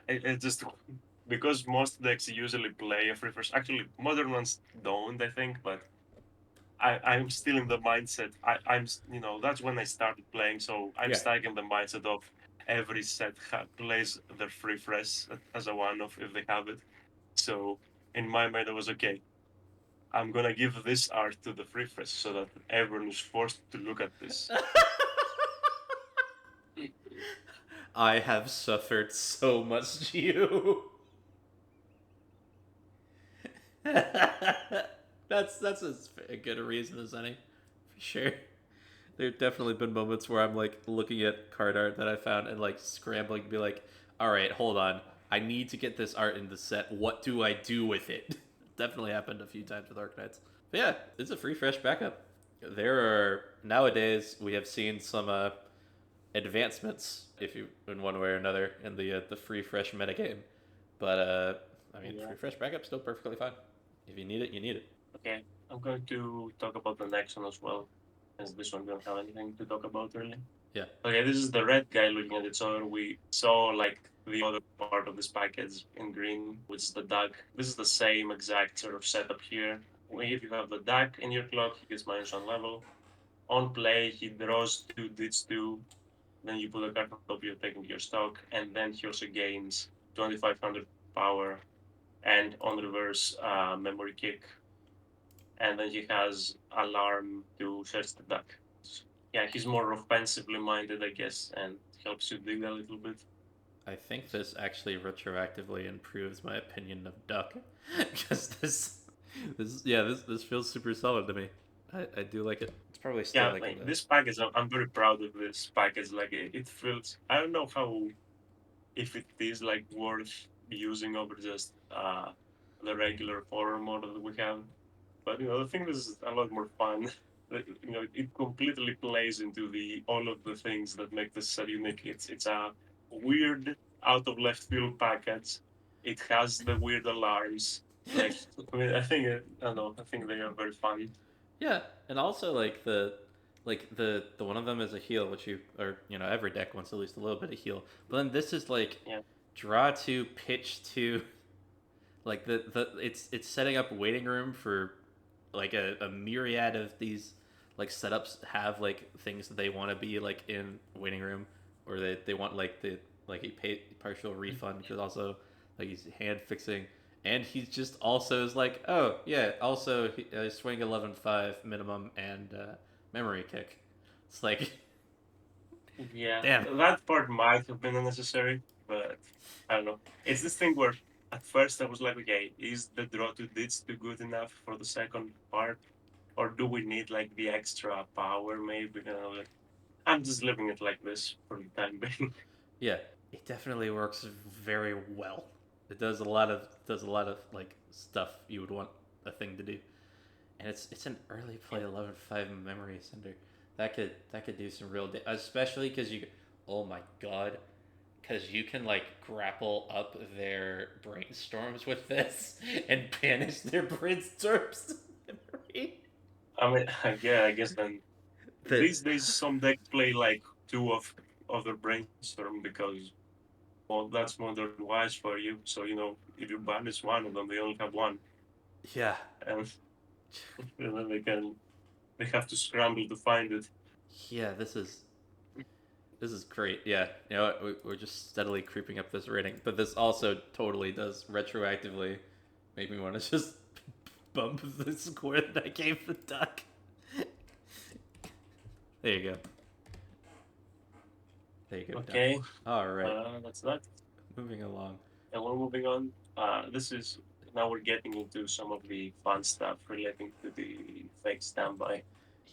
it just because most decks usually play a free first. Actually, modern ones don't, I think, but I'm still in the mindset. That's when I started playing, so I'm yeah. stuck in the mindset of every set plays their free fresh as a one-off if they have it. So in my mind, I was okay. I'm gonna give this art to the free fresh so that everyone is forced to look at this. I have suffered so much, you. That's as good a reason as any, for sure. There have definitely been moments where I'm like looking at card art that I found and like scrambling to be like, all right, hold on, I need to get this art in the set. What do I do with it? Definitely happened a few times with Arcanites. But yeah, it's a free fresh backup. There are nowadays we have seen some advancements, if you in one way or another, in the free fresh metagame. But I mean, Yeah. free fresh backup still perfectly fine. If you need it, you need it. Okay, I'm going to talk about the next one as well, as this one don't have anything to talk about really. Yeah. Okay, this is the red guy looking at its owner. We saw like the other part of this package in green, which is the duck. This is the same exact sort of setup here. If you have the duck in your clock, he gets -1 level. On play, he draws two, deeds two. Then you put a card on top, you're taking your stock, and then he also gains 2500 power and on reverse memory kick, and then he has alarm to search the duck. Yeah, he's more offensively minded, I guess, and helps you dig a little bit. I think this actually retroactively improves my opinion of Duck, because this feels super solid to me. I do like it. It's probably still Yeah, like in like the this package, I'm very proud of this package. Like it feels, I don't know how if it is like worth using over just the regular horror model that we have. But I think this is a lot more fun. It completely plays into the all of the things that make this set unique. It's a weird out of left field package. It has the weird alarms. Like I think I don't know. I think they are very fun. yeah, and also like the one of them is a heal, which every deck wants at least a little bit of heal. But then this is like Yeah, draw to pitch to like the it's setting up waiting room for like a myriad of these like setups have like things that they want to be like in waiting room, or they want like a partial refund because also like he's hand fixing, and he's just also is like, oh yeah, also swing 11-5 minimum and memory kick. It's like yeah. damn. That part might have been unnecessary, but I don't know. It's this thing where at first I was like, okay, is the draw to dits too good enough for the second part? Or do we need like the extra power maybe? Like, I'm just leaving it like this for the time being. Yeah, it definitely works very well. It does a lot of like stuff you would want a thing to do, and it's an early Yeah. play 11.5 memory center that could do some real especially because you oh my god because you can like grapple up their brainstorms with this and banish their brainstorms memory. I mean, yeah, I guess then That these days some decks play like two of their brainstorm because well, that's modern wise for you. So if you banish one of them, they only have one, yeah and, and then they have to scramble to find it. yeah this is great. Yeah, you know what? We're just steadily creeping up this rating, but this also totally does retroactively make me want to just bump the score that I gave the duck. There you go. There you go, duck. Okay, All right, that's that. moving along. And we're moving on. This is now we're getting into some of the fun stuff relating to the fake standby.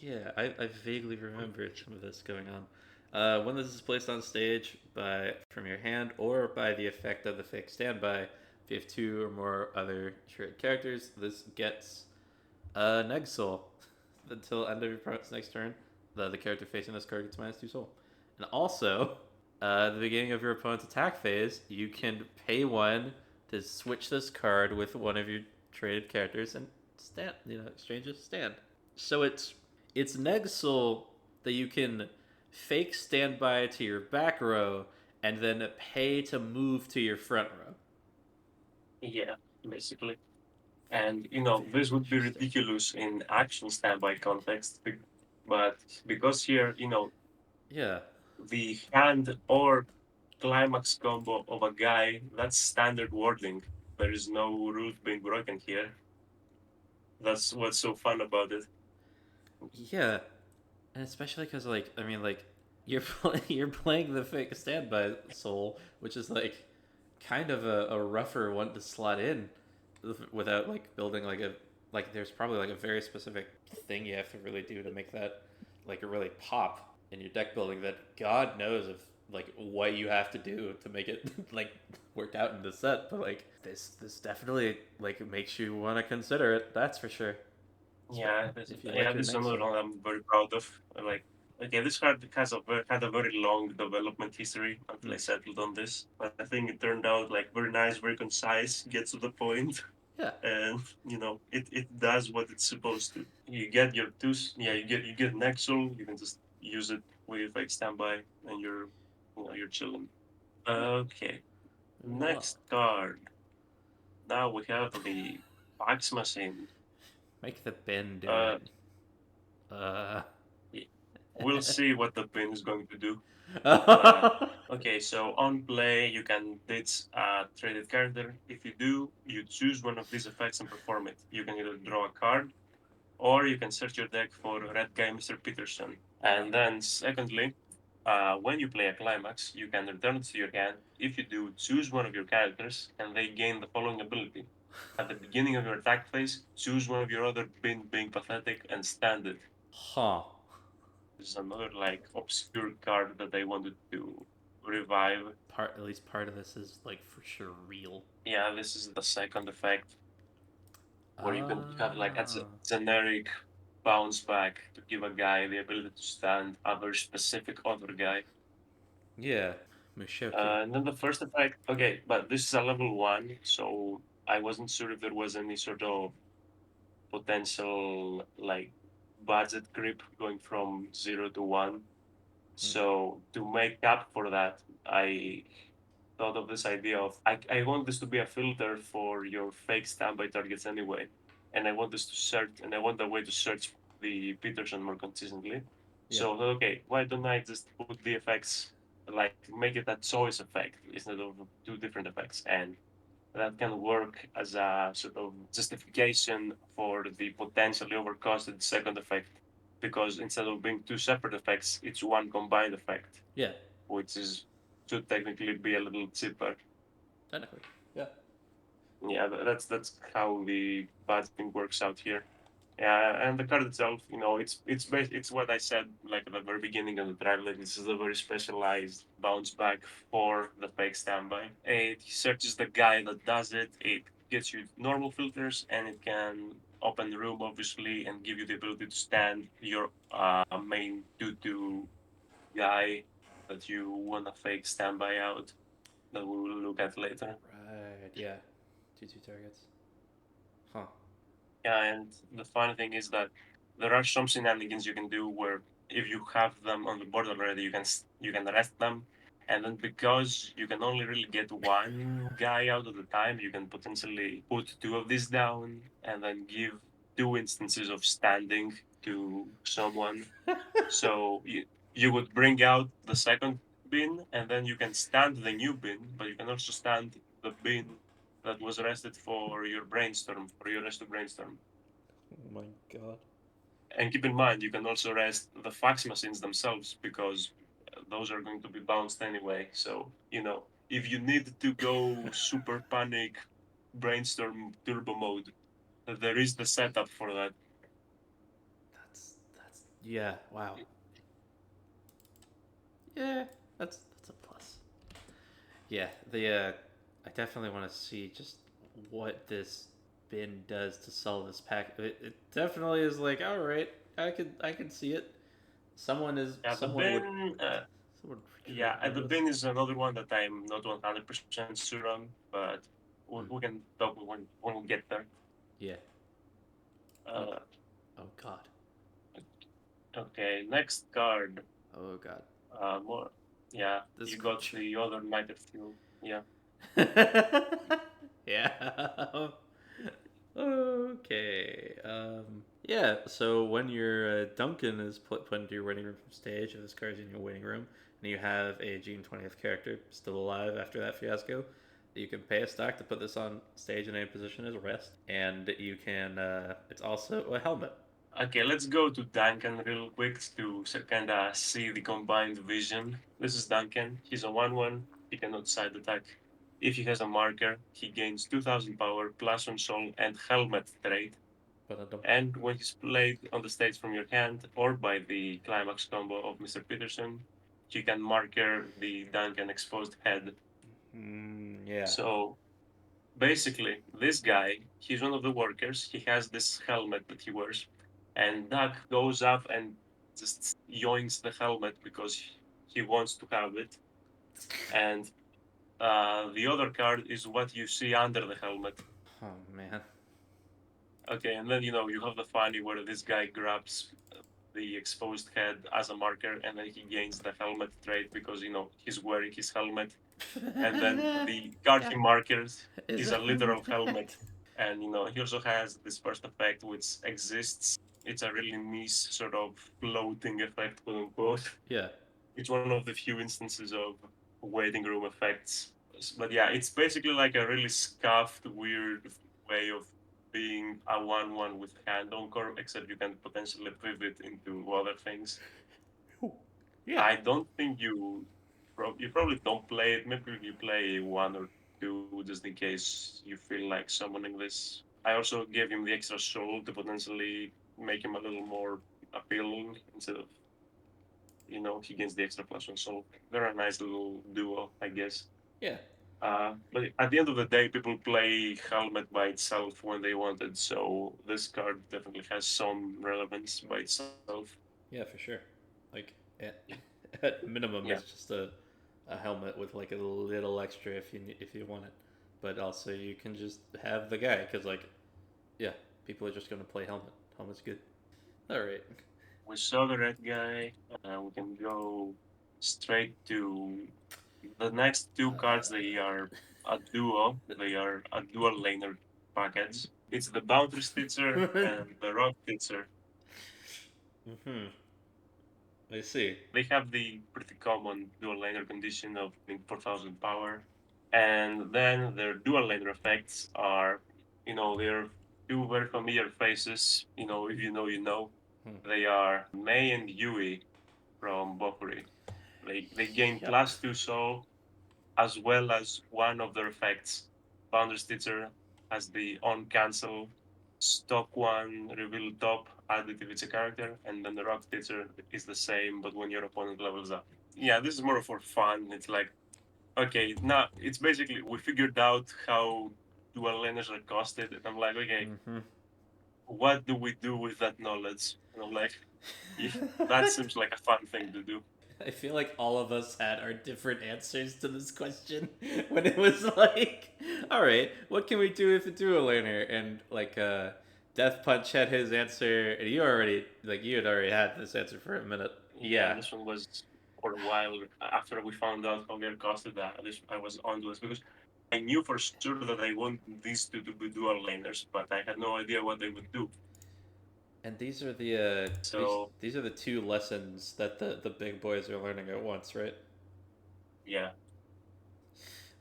Yeah, I vaguely remember some of this going on. When this is placed on stage by from your hand or by the effect of the fake standby, if you have two or more other trait characters, this gets a neg soul until end of your opponent's next turn. The character facing this card gets -2 soul. And also, at the beginning of your opponent's attack phase, you can pay one to switch this card with one of your traded characters and stand, exchange a stand. So it's neg soul that you can fake standby to your back row and then pay to move to your front row. Yeah, basically. And Very this would be interesting. ridiculous in actual standby context, but because here, Yeah. the hand or climax combo of a guy, that's standard wording. There is no rules being broken here. That's what's so fun about it. Yeah. And especially because, like, I mean, like, you're playing the fake standby soul, which is like kind of a rougher one to slot in without like building like there's probably like a very specific thing you have to really do to make that like really pop in your deck building that God knows if like what you have to do to make it like work out in the set. But like this definitely like makes you want to consider it. That's for sure. Yeah, this, If you like yeah, your this is next another soul. one I'm very proud of. Like, okay, this card had a very long development history until Hmm. I settled on this. But I think it turned out like very nice, very concise, gets to the point, Yeah. and it does what it's supposed to. You get your yeah, you get Nexel. You can just use it with like standby, and you're chilling. Okay, Moving along. next card. Now we have the fax machine. Make the bin do Uh, it. Uh. yeah, we'll see what the pin is going to do. But yeah. okay, so on play, you can ditch a traded character. If you do, you choose one of these effects and perform it. You can either draw a card, or you can search your deck for Red Guy Mr. Peterson. And then, secondly, when you play a climax, you can return it to your hand. If you do, choose one of your characters, and they gain the following ability. At the beginning of your attack phase, choose one of your other bin being pathetic and stand it. Huh. This is another like obscure card that I wanted to revive. Part at least part of this is like for sure real. Yeah, this is the second effect where you can have like a Ah. generic bounce back to give a guy the ability to stand a very specific other guy. Yeah. Mushoku. And then the first effect, okay, but this is a level one, so I wasn't sure if there was any sort of potential like budget creep going from 0 to 1. Hmm. So to make up for that, I thought of this idea of I want this to be a filter for your fake standby targets anyway. And I want this to search and I want a way to search the Peterson more consistently. Yeah. So okay, why don't I just put the effects like make it a choice effect instead of two different effects and that can work as a sort of justification for the potentially overcosted second effect because instead of being two separate effects, it's one combined effect, Yeah. which is should technically be a little cheaper. Technically. Yeah. Yeah, that's how the budgeting works out here. Yeah, and the card itself, it's what I said like at the very beginning of the trial. Like this is a very specialized bounce back for the fake standby. It searches the guy that does it. It gets you normal filters, and it can open the room obviously and give you the ability to stand your main 2/2 guy that you want to fake standby out. That we will look at later. Right. Yeah. Two targets. Huh. Yeah, and the funny thing is that there are some shenanigans you can do where if you have them on the board already, you can arrest them, and then because you can only really get one guy out at a time, you can potentially put two of these down and then give two instances of standing to someone. So you would bring out the second bin, and then you can stand the new bin, but you can also stand the bin that was arrested for your brainstorm, for your rest of brainstorm. Oh my god. And keep in mind, you can also rest the fax machines themselves because those are going to be bounced anyway. So, if you need to go super panic brainstorm turbo mode, there is the setup for that. That's yeah. Wow. Yeah. That's a plus. Yeah. I definitely want to see just what this bin does to sell this pack. It definitely is like, all right, I can see it. Someone is Yeah, the someone would bin, someone would yeah, trigger the this. bin is another one that I'm not 100% sure on, but we, Hmm. we can talk when we get there. Yeah. Oh. Uh, Oh god. okay, next card. Oh god. More, yeah, This you got creature. the other Knight of Steel. Yeah. Yeah. Okay. Yeah. So when your Duncan is put into your waiting room from stage, if this card's in your waiting room, and you have a June 20th character still alive after that fiasco, you can pay a stock to put this on stage in a position as rest, and you can. It's also a helmet. Okay, let's go to Duncan real quick to kind of see the combined vision. This is Duncan. He's a 1/1. He cannot side attack. If he has a marker, he gains 2000 power, plus on soul, and helmet trait. But I don't. And when he's played on the stage from your hand or by the climax combo of Mr. Peterson, he can marker the Duncan exposed head. Yeah. So basically, this guy, he's one of the workers. He has this helmet that he wears, and Duck goes up and just yoinks the helmet because he wants to have it. And the other card is what you see under the helmet. Oh man. Okay, and then you have the funny where this guy grabs the exposed head as a marker, and then he gains the helmet trait because he's wearing his helmet, and then the card Yeah. he markers Is is a a helmet literal back? helmet. And he also has this first effect which exists. It's a really nice sort of floating effect, quote unquote. Yeah. It's one of the few instances of waiting room effects. But yeah, it's basically like a really scuffed, weird way of being a 1/1 with hand encore, except you can potentially pivot into other things. Yeah. I don't think you probably don't play it. Maybe you play one or two just in case you feel like summoning this. I also gave him the extra soul to potentially make him a little more appealing instead of he gains the extra plus one soul. They're a nice little duo, I guess. Yeah. But at the end of the day, people play Helmet by itself when they want it, so this card definitely has some relevance by itself. Yeah, for sure. Like at minimum, Yeah. it's just a helmet with like a little extra if you want it, but also you can just have the guy because like yeah, people are just gonna play helmet. Helmet's good. All right. We saw the red guy. We can go straight to the next two cards. They are a duo. They are a dual laner package. It's the Boundary Stitcher and the Rock Stitcher. Mm-hmm. I see. They have the pretty common dual laner condition of being 4000 power. And then their dual laner effects are, they're two very familiar faces. If you know, you know. Hmm. They are Mei and Yui from Bofuri. They gain Yep. +2 soul as well as one of their effects. Founder Stitcher has the on cancel. stock one reveal top, added if it's a character, and then the rock teacher is the same, but when your opponent levels up. Yeah, this is more for fun. It's like, okay, now it's basically we figured out how dual laners are costed, and I'm like, okay, Mm-hmm. what do we do with that knowledge? And I'm like, yeah, that seems like a fun thing to do. I feel like all of us had our different answers to this question when it was like, all right, what can we do with a dual laner? And like, Death Punch had his answer, and you had already had this answer for a minute. Yeah, Yeah, this one was for a while after we found out how they're costed. That this I was onto this because I knew for sure that I want these two to be dual laners, but I had no idea what they would do. and these are the So these are the two lessons that the big boys are learning at once, right? yeah,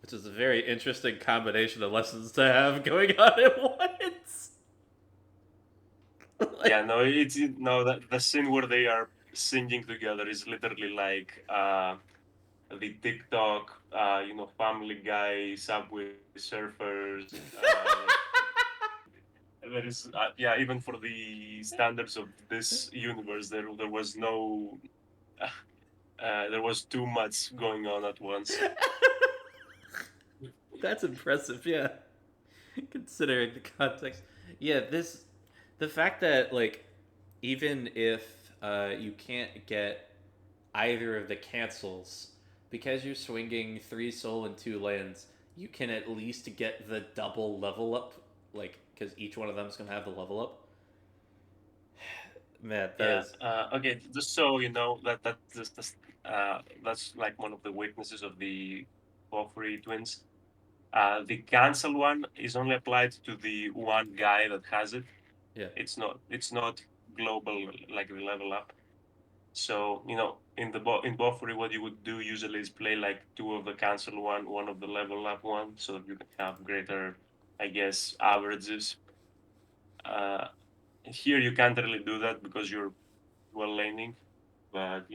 Which is a very interesting combination of lessons to have going on at once. yeah, Like, no, no that the scene where they are singing together is literally like the TikTok, Family Guy, Subway Surfers, like there is yeah, even for the standards of this universe, there was no there was too much going on at once. that's impressive, yeah. Considering the context. Yeah, the fact that like even if you can't get either of the cancels because you're swinging 3 soul and 2 lands, you can at least get the double level up, like because each one of them is gonna have the level up. Man, that Yeah. is Okay. Just so you know that's like one of the weaknesses of the Porphyry twins. The cancel one is only applied to the one guy that has it. yeah. It's not global like the level up. So in Porphyry, what you would do usually is play like two of the cancel one of the level up one, so that you can have greater, I guess, averages. Uh, Here you can't really do that because you're well laning, but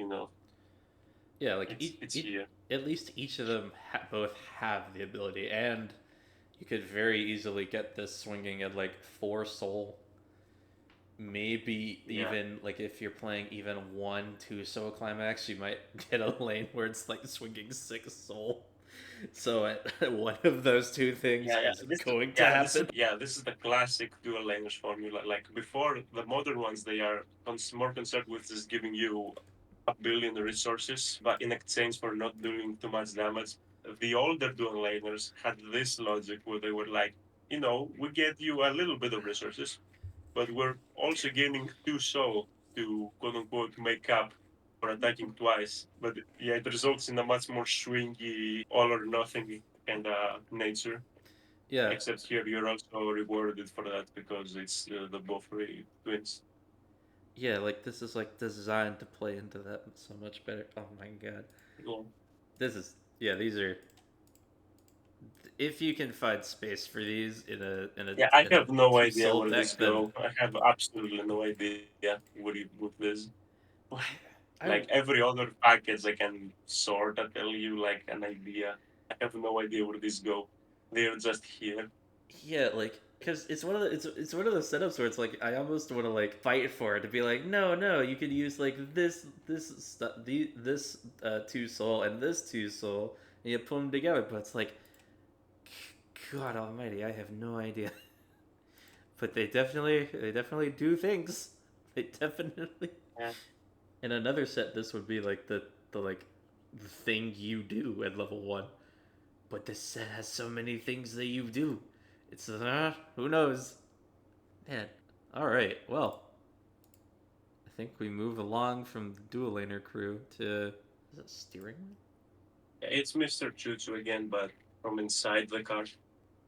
Yeah, like it's here. at least each of them both have the ability, and you could very easily get this swinging at like 4 soul. Maybe Yeah, even like if you're playing even 1 2 soul climax, you might get a lane where it's like swinging 6 soul. So one of those two things yeah. is going to happen. This is the classic dual language formula. Like before the modern ones, they are more concerned with just giving you a billion resources, but in exchange for not doing too much damage. The older dual laners had this logic where they were like, we get you a little bit of resources, but we're also gaining 2 soul to quote unquote make up for attacking twice. But yeah, it results in a much more swingy, all or nothing kind of nature. Yeah, Except here, you're also rewarded for that because it's the Bofre twins. yeah, like this is like designed to play into that so much better. Oh my god, Yeah. this is yeah. These are if you can find space for these Yeah, I in a have no two idea soul where this deck, then go. I have absolutely no idea where you move this. I Like every other package, I can sort of tell you like an idea. I have no idea where this go. They're just here. yeah, like because it's one of those setups where it's like I almost want to like fight for it to be like no you could use like this stuff this 2 soul and this 2 soul and you put them together, but it's like God Almighty, I have no idea. But they definitely do things. They definitely. Yeah, In another set, this would be like the like the thing you do at level 1. But this set has so many things that you do. It's who knows, man. All right, well, I think we move along from the dual laner crew to is it steering wheel? it's Mr. Chuchu again, but from inside the car.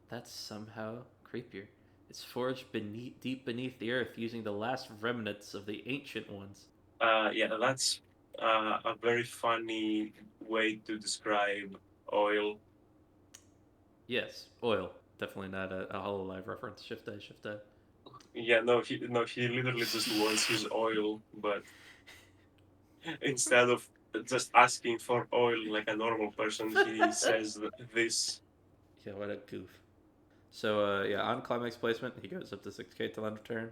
That's somehow creepier. It's forged deep beneath the earth using the last remnants of the ancient ones. Yeah, that's a very funny way to describe oil. Yes, oil. Definitely not a Hololive reference. Shift A, shift A. Yeah, no, he literally just wants his oil, but instead of just asking for oil like a normal person, he says this. Yeah, what a goof. So yeah, on climax placement, he goes up to 6k till end of turn,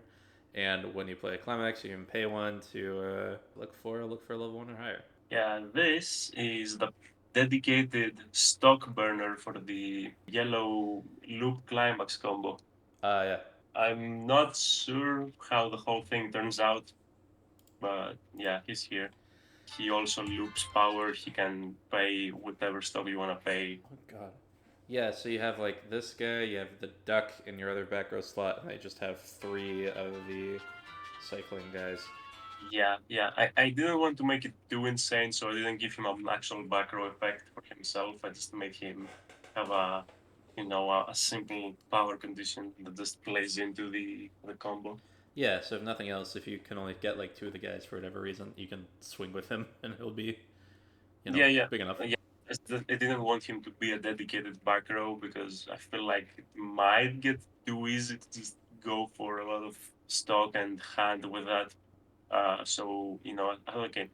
and when you play a climax, you can pay one to look for a level 1 or higher. Yeah, this is the dedicated stock burner for the yellow loop climax combo. Yeah. I'm not sure how the whole thing turns out, but yeah, he's here. He also loops power. He can pay whatever stuff you want to pay. Oh god. Yeah, so you have like this guy, you have the duck in your other back row slot, and I just have three of the cycling guys. Yeah. I didn't want to make it too insane, so I didn't give him an actual back row effect for himself. I just made him have a simple power condition that just plays into the combo. Yeah, so if nothing else, if you can only get like two of the guys for whatever reason, you can swing with him, and he'll be, Yeah. big enough. Yeah. I didn't want him to be a dedicated back row because I feel like it might get too easy to just go for a lot of stock and hand with that. So okay,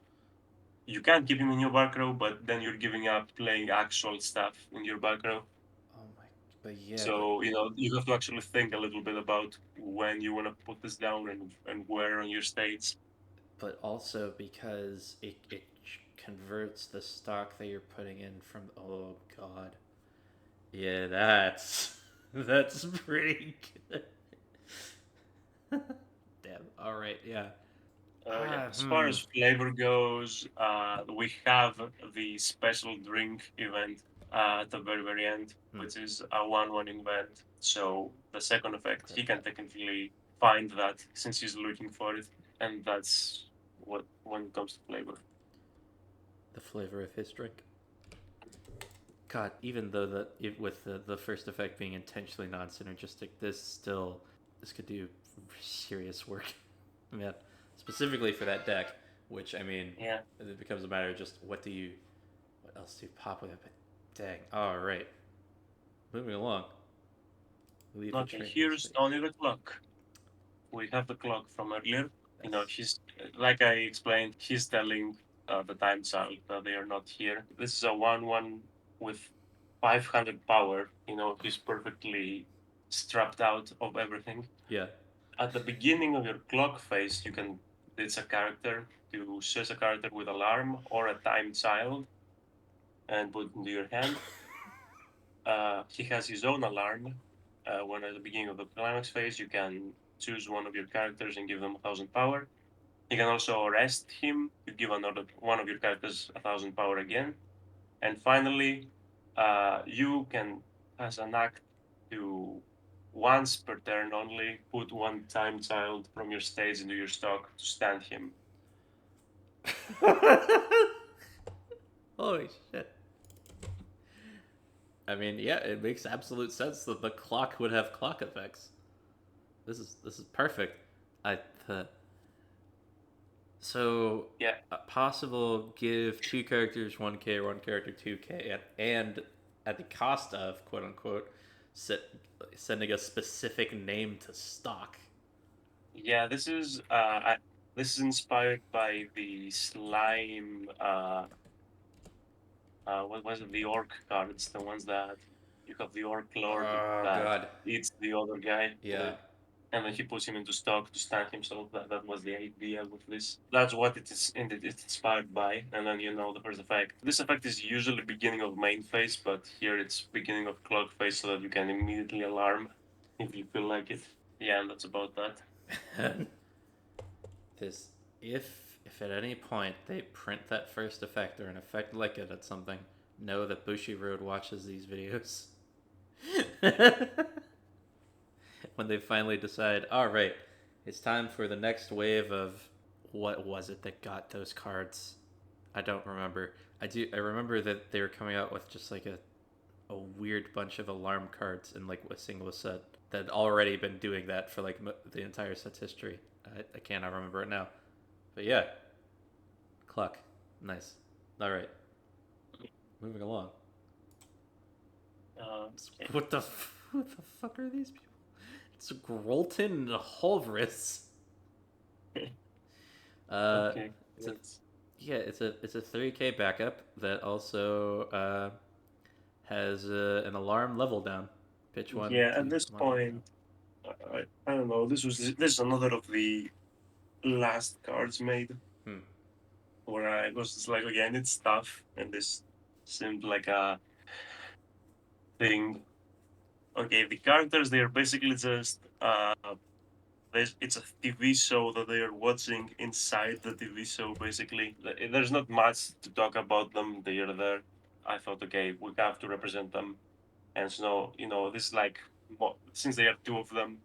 you can keep him in your back row, but then you're giving up playing actual stuff in your back row. Oh my, but yeah, but So you have to actually think a little bit about when you want to put this down and where on your states. but also because it converts the stock that you're putting in from. Oh god, yeah, that's that's pretty good. Damn. All right, yeah. Yeah. Ah, As far hmm. as flavor goes, we have the special drink event at the very end, Hmm. which is a 1-1 event. So the second effect, Grab he can that. technically find that since he's looking for it, and that's what when it comes to flavor. The flavor of his drink. God, even though with the first effect being intentionally non-synergistic, this could do serious work. Yeah, specifically for that deck, which I mean, Yeah. it becomes a matter of just what else do you pop with it? But dang, all right, moving along. Leave the Okay. train in Here's state. only the clock. We have the clock from earlier. Yes. She's like I explained. She's telling the time child that they are not here. This is a 1-1 with 500 power. He's perfectly strapped out of everything. Yeah. At the beginning of your clock phase, you can it's a character to choose a character with alarm or a time child and put it into your hand. He has his own alarm. When at the beginning of the climax phase, you can choose one of your characters and give them 1,000 power. You can also arrest him. You give another one of your characters 1,000 power again. And finally, you can, as an act, to once per turn only put one time child from your stage into your stock to stand him. Holy shit. I mean, yeah, it makes absolute sense that the clock would have clock effects. This is perfect. I the So, Yeah, possible give two characters 1k, one character 2k, and at the cost of quote unquote set, sending a specific name to stock. yeah. This is inspired by the slime. What was it? The orc cards, the ones that you have the orc lord Oh that god. eats the other guy, Yeah. and then he puts him into stock to stand himself. That was the idea with this. That's what it's inspired by. And then the first effect. This effect is usually beginning of main phase, but here it's beginning of clock phase, so that you can immediately alarm if you feel like it. Yeah, and that's about that. this if at any point they print that first effect or an effect like it at something, know that Bushi Road watches these videos. When they finally decide, all right, it's time for the next wave of what was it that got those cards? I don't remember. I remember that they were coming out with just like a weird bunch of alarm cards in like a single set that had already been doing that for like the entire set's history. I cannot remember it now. But yeah, Cluck. Nice. All right, moving along. Okay. What the fuck are these people? It's Grolton and Holvris. Uh, Okay. it's a Let's. yeah, it's a 3k backup that also has an alarm level down. Pitch one Yeah, at to this one right point, I don't know. This is another of the last cards made now. Hmm. where I was just like, okay, I need stuff, and this seemed like a thing. Okay, the characters they are basically just it's a TV show that they are watching inside the TV show. Basically, there's not much to talk about them. They are there. I thought, okay, we have to represent them, and so this is like since they are two of them.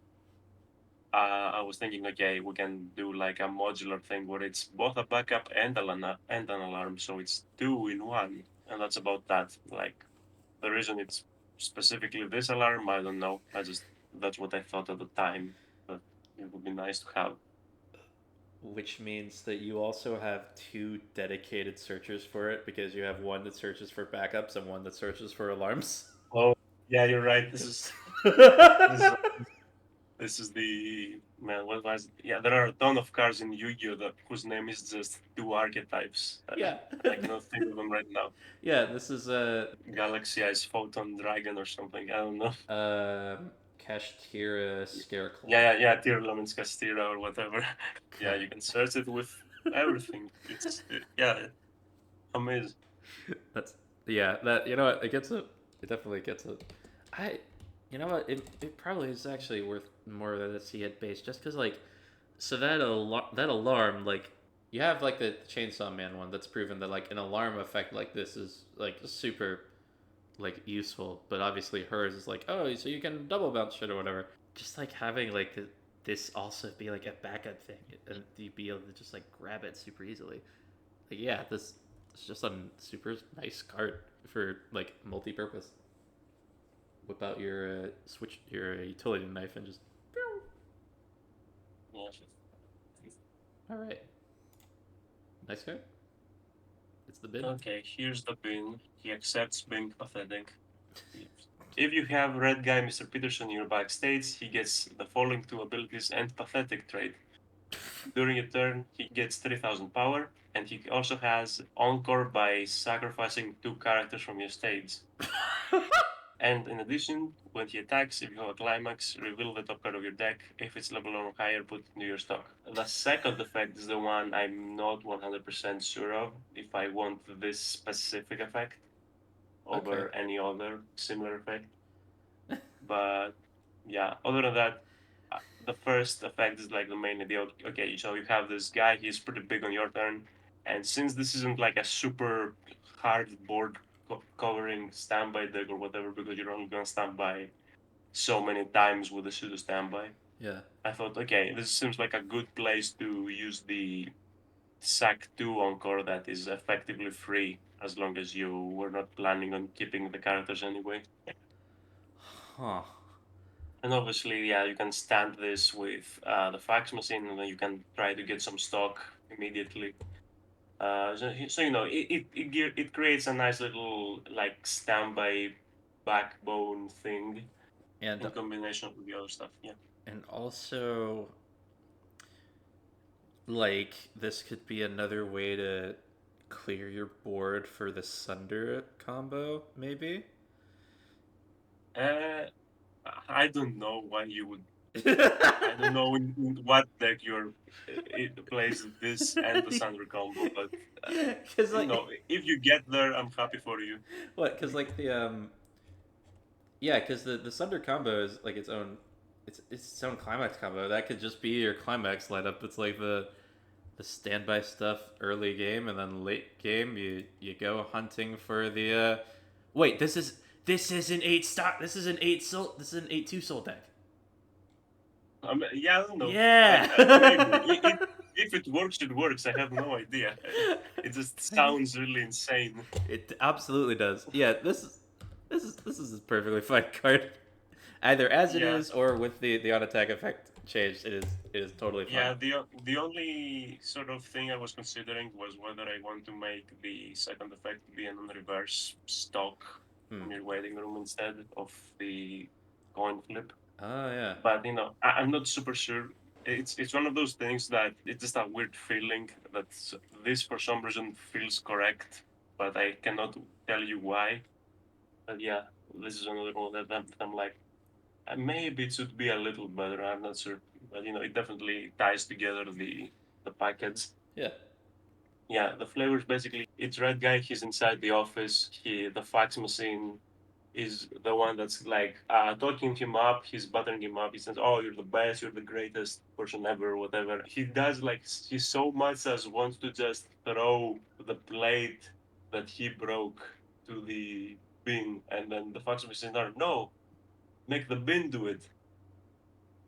I was thinking, okay, we can do like a modular thing where it's both a backup and an alarm, so it's two in one, and that's about that. Like the reason it's specifically this alarm, I don't know. That's what I thought at the time, but it would be nice to have. Which means that you also have two dedicated searchers for it because you have one that searches for backups and one that searches for alarms. Oh, yeah, you're right. This is this is the man. What was it? Yeah, there are a ton of cards in Yu-Gi-Oh that whose name is just two archetypes. Yeah. I cannot think of them right now. Yeah, this is Galaxy Eyes Photon Dragon or something. I don't know. Kashtira Scareclaw. Yeah. Tirlament's Castira or whatever. Yeah, God. you can search it with everything. Yeah, amazing. That's yeah, that you know what, it gets it. It definitely gets it. I you know what, it probably is actually worth more than the C head base just because like so that alarm like you have like the Chainsaw Man one that's proven that like an alarm effect like this is like super like useful, but obviously hers is like, oh, so you can double bounce shit or whatever. Just like having like this also be like a backup thing, and you be able to just like grab it super easily. Like yeah, this is just a super nice card for like multi-purpose. Whip out your switch your utility knife and just. Yeah. All right, nice card. It's the bin. Okay, here's the bin. He accepts being pathetic. If you have Red Guy Mr. Peterson in your backstage, he gets the following two abilities and pathetic trait. During a turn, he gets 3000 power, and he also has Encore by sacrificing two characters from your stage. And in addition, when he attacks, if you have a climax, reveal the top card of your deck. If it's level 1 or higher, put it into your stock. The second effect is the one I'm not 100% sure of if I want this specific effect Okay. over any other similar effect. But yeah, other than that, the first effect is like the main idea. Okay, so you have this guy, he's pretty big on your turn. And since this isn't like a super hard board covering standby deck or whatever, because you're only going to stand by so many times with the pseudo standby. Yeah. I thought, okay, this seems like a good place to use the sack 2 encore that is effectively free as long as you were not planning on keeping the characters anyway. Huh. And obviously, yeah, you can stand this with the fax machine and then you can try to get some stock immediately. So it creates a nice little like standby backbone thing And in combination with the other stuff. Yeah. also like this could be another way to clear your board for the Sunder combo, maybe. Uh, I don't know why you would. I don't know in what deck it plays this and the Sandra combo, but Because like if you get there, I'm happy for you. what? Because like the yeah, because the Sunder combo is like its own climax combo. That could just be your climax lineup. It's like the standby stuff early game, and then late game you go hunting for the. Wait, this is an eight stock. This is an eight soul. This is an 8/2 soul deck. Yeah, I don't know. Maybe Yeah. if it works, it works. I have no idea. It just sounds really insane. It absolutely does. Yeah, this is a perfectly fine card. Either as it Yeah, is or with the on attack effect changed, it is totally fine. yeah. The only sort of thing I was considering was whether I want to make the second effect be an reverse stock Hmm. in your waiting room instead of the coin flip. Oh yeah. But I'm not super sure. It's one of those things that it's just a weird feeling that this for some reason feels correct, but I cannot tell you why. But yeah, this is another one that I'm like. Maybe it should be a little better. I'm not sure, but it definitely ties together the packets. Yeah. Yeah, the flavors basically. It's red guy. He's inside the office. The fax machine is the one that's like talking him up. He's buttering him up. He says, "Oh, you're the best. You're the greatest person ever. Whatever." He does like he so much as wants to just throw the plate that he broke to the bin, and then the fax machine, no, make the bin do it.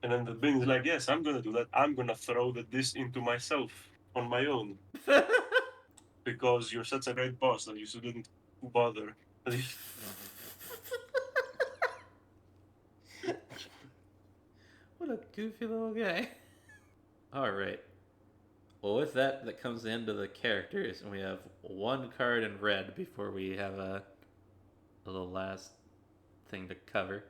And then the bin is like, yes, I'm gonna do that. I'm gonna throw the dish into myself on my own because you're such a great boss that you shouldn't bother. What a goofy little guy. All right. Well, with that, that comes the end of the characters, and we have one card in red before we have a little last thing to cover.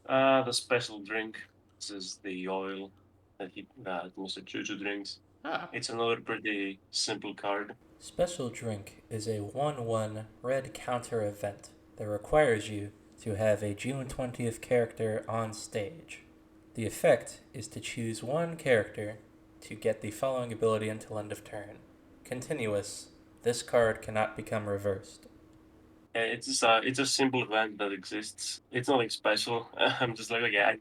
The special drink. This is the oil that Mr. Chuchu drinks. Ah. It's another pretty simple card. Special Drink is a 1/1 red counter event that requires you to have a June 20th character on stage. The effect is to choose one character to get the following ability until end of turn. Continuous. This card cannot become reversed. It's a simple event that exists. It's nothing special. I'm just like, okay,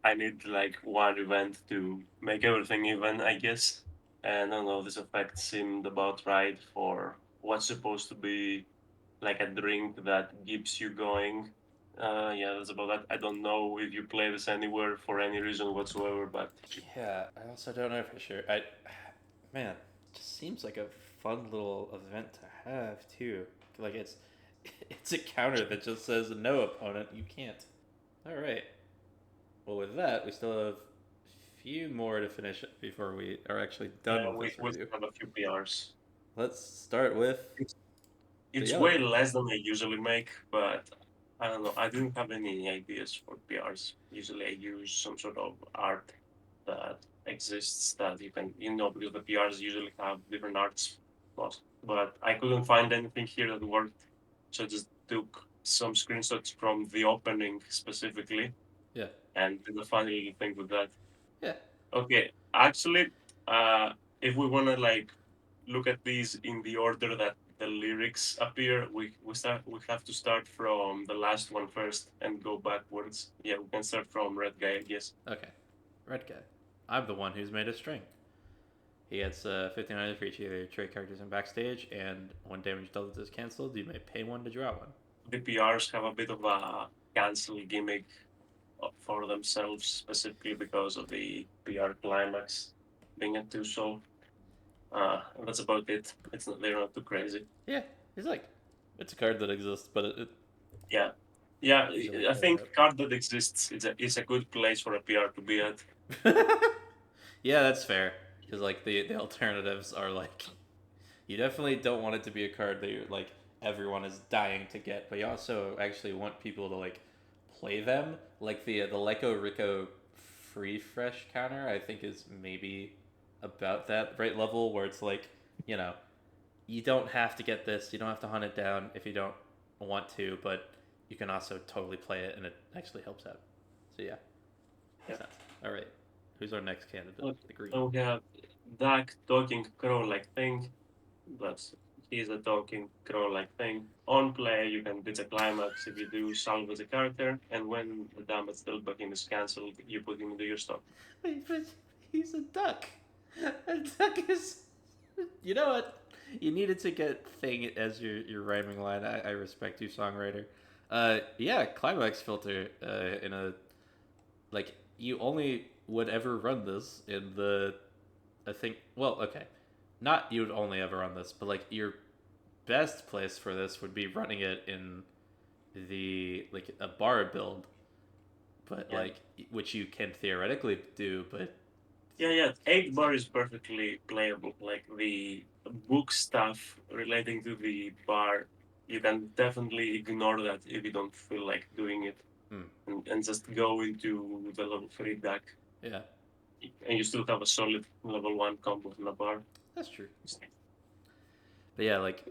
I need like one event to make everything even, I guess. And I don't know, this effect seemed about right for what's supposed to be like a drink that keeps you going. Yeah, that's about that. I don't know if you play this anywhere for any reason whatsoever, but Yeah, I also don't know for sure. Man, it just seems like a fun little event to have too. Like it's a counter that just says no opponent, you can't. All right. Well, with that, we still have a few more to finish before we are actually done yeah, with we this we review. have a few PRs. Let's start with It's, the it's yellow way guy. less than I usually make, but I don't know. I didn't have any ideas for PRs. Usually, I use some sort of art that exists that because the PRs usually have different arts, but I couldn't find anything here that worked. So I just took some screenshots from the opening specifically Yeah. and did a funny little thing with that. Yeah. Okay, actually, uh, if we wanna like look at these in the order that the lyrics appear, we have to start from the last one first and go backwards. Yeah, we can start from Red Guy, I guess. Okay. Red guy. I'm the one who's made a string. He gets 1500 for each of your trade characters in backstage, and when damage dealt is cancelled, you may pay one to draw one. The PRs have a bit of a cancel gimmick for themselves, specifically because of the PR climax being a two soul. And that's about it. They're not too crazy. Yeah, he's like, it's a card that exists, but it Yeah, yeah. easily I play think card that exists is a good place for a PR to be at. out. Yeah, that's fair. Because like the alternatives are like, you definitely don't want it to be a card that you're like everyone is dying to get, but you also actually want people to like play them. Like the Lyco Rico free fresh counter, I think is maybe about that right level where it's like, you know, you don't have to get this, you don't have to hunt it down if you don't want to, but you can also totally play it and it actually helps out. So yeah, Yeah. makes sense. All right, who's our next candidate? Look, The green. so we have Duck talking crow like thing. That's he's a talking crow like thing. On play, you can beat a climax if you do salvage a character, and when the damage dealt by him is cancelled, you put him into your stock. Wait, but he's a duck. A duck is. You know what? You needed to get thing as your rhyming line. I respect you, songwriter. Yeah, climax filter. In a like you only would ever run this in the. I think. Well, okay, not you would only ever run this, but like your best place for this would be running it in the like a bar build, but Yeah. like which you can theoretically do, but Yeah. 8 bar is perfectly playable. Like the book stuff relating to the bar, you can definitely ignore that if you don't feel like doing it, hmm, and just go into the level 3 deck, yeah, and you still have a solid level 1 combo in the bar. that's true. But yeah, like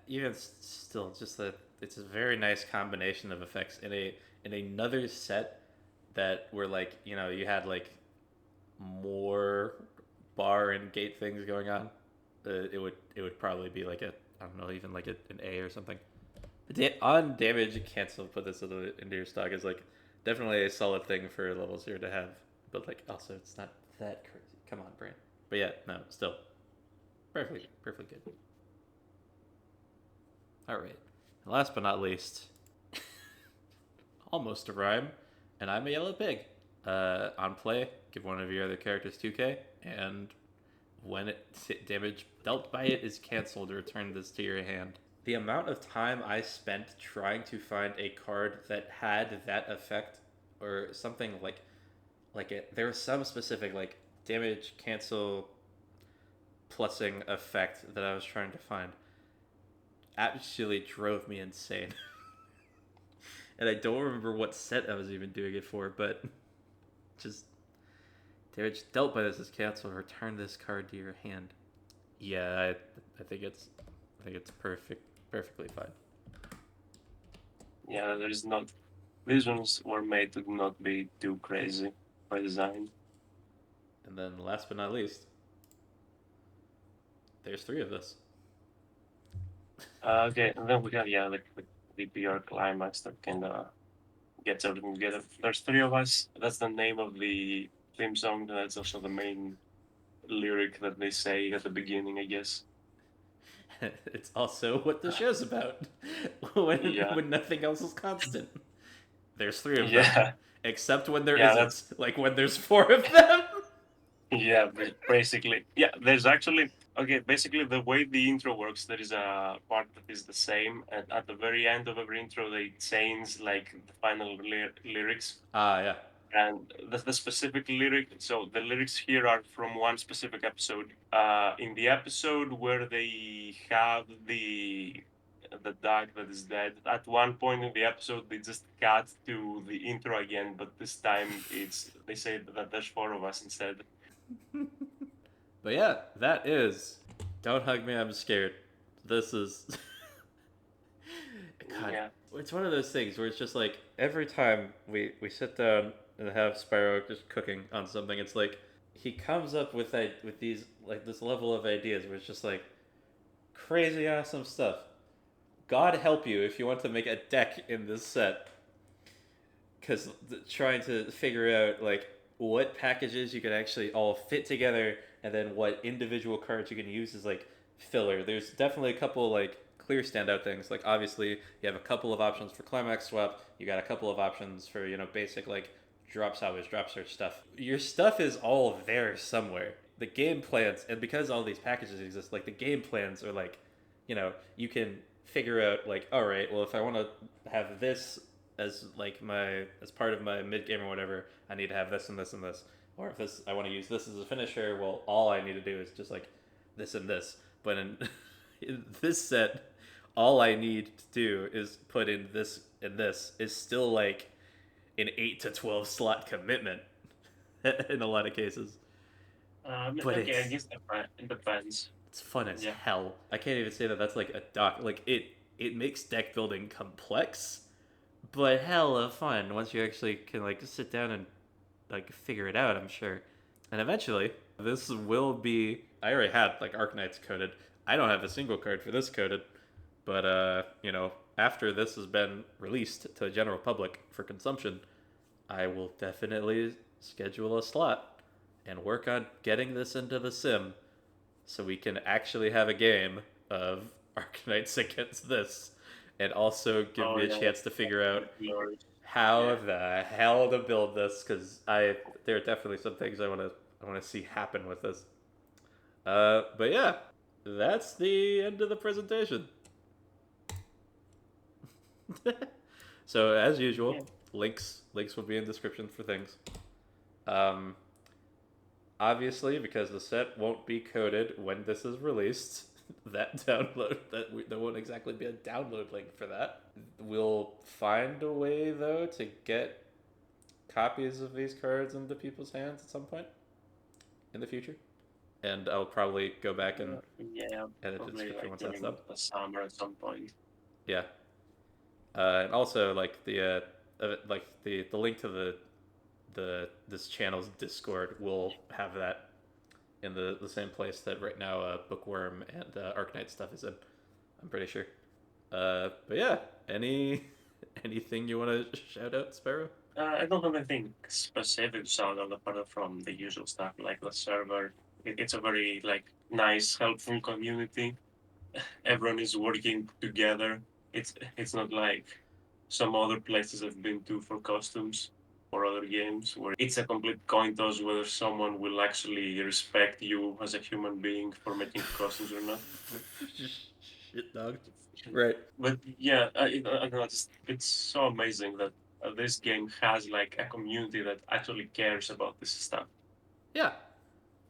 even still, just that it's a very nice combination of effects in another set that were like, you had like more bar and gate things going on, it would probably be like I don't know, even like an A or something. On damage cancel, put this into your stock is like definitely a solid thing for level 0 to have, but like also it's not that crazy. Come on, brain. But yeah, no, still perfectly good. All right. And last but not least, almost a rhyme, and I'm a yellow pig. On play, give one of your other characters 2k, and when damage dealt by it is canceled, return this to your hand. The amount of time I spent trying to find a card that had that effect, or something like it. There was some specific like damage cancel plussing effect that I was trying to find. Actually drove me insane. And I don't remember what set I was even doing it for, but just damage dealt by this is cancel. Return this card to your hand. Yeah, I think it's perfectly fine. Yeah, there is not. These ones were made to not be too crazy by design. And then last but not least, there's 3 of this. Okay, and then we have like the PR climax that kind of gets everything together. There's 3 of us. That's the name of the theme song. That's also the main lyric that they say at the beginning, I guess. It's also what the show's about. when Yeah. when nothing else is constant. There's 3 of them. Yeah, Except when there Yeah, isn't. Like when there's 4 of them. yeah, basically. Yeah, there's actually okay. Basically, the way the intro works, there is a part that is the same, and at the very end of every intro, they change like the final lyrics. Yeah. And the specific lyric, so the lyrics here are from one specific episode. In the episode where they have the dog that is dead, at one point in the episode they just cut to the intro again, but this time they say that there's 4 of us instead. But yeah, that is Don't Hug Me, I'm Scared. This is God, Yeah. it's one of those things where it's just like every time we sit down and have Spyro just cooking on something, it's like he comes up with these like this level of ideas where it's just like crazy awesome stuff. God help you if you want to make a deck in this set, because trying to figure out like what packages you can actually all fit together and then what individual cards you can use is like filler. There's definitely a couple like clear standout things. Like obviously you have a couple of options for climax swap. You got a couple of options for basic like drop salvage, drop search stuff. Your stuff is all there somewhere. The game plans, and because all these packages exist, like the game plans are like, you can figure out like, all right, well if I want to have this as like as part of my mid game or whatever, I need to have this and this and this. Or if I want to use this as a finisher, well, all I need to do is just like this and this. But in this set, all I need to do is put in this and this is still like an 8 to 12 slot commitment in a lot of cases. But Okay, I guess it depends. It's fun as Yeah. hell. I can't even say that that's like a doc. Like it makes deck building complex, but hella fun once you actually can like just sit down and like figure it out. I'm sure, and eventually this will be. I already had like Arknights coded. I don't have a single card for this coded, but after this has been released to the general public for consumption, I will definitely schedule a slot and work on getting this into the sim so we can actually have a game of Arknights against this and also give me a chance to figure out how the hell to build this, because there are definitely some things I want to see happen with this. But yeah, that's the end of the presentation. So as usual, links will be in description for things. Obviously, because the set won't be coded when this is released, that won't exactly be a download link for that. We'll find a way though to get copies of these cards into people's hands at some point in the future, and I'll probably go back and edit the description once that's done. The summer at some point. Yeah, and also like the link to the this channel's Discord will have that in the same place that right now Bookworm and Arknight stuff is in. I'm pretty sure. But yeah, anything you want to shout out, Sparrow? I don't have anything specific to shout out apart from the usual stuff like the server. It's a very like nice, helpful community. Everyone is working together. It's not like some other places I've been to for costumes or other games where it's a complete coin toss whether someone will actually respect you as a human being for making costumes or not. Shit, dog. Right. But yeah, I don't know, it's so amazing that this game has like a community that actually cares about this stuff. Yeah.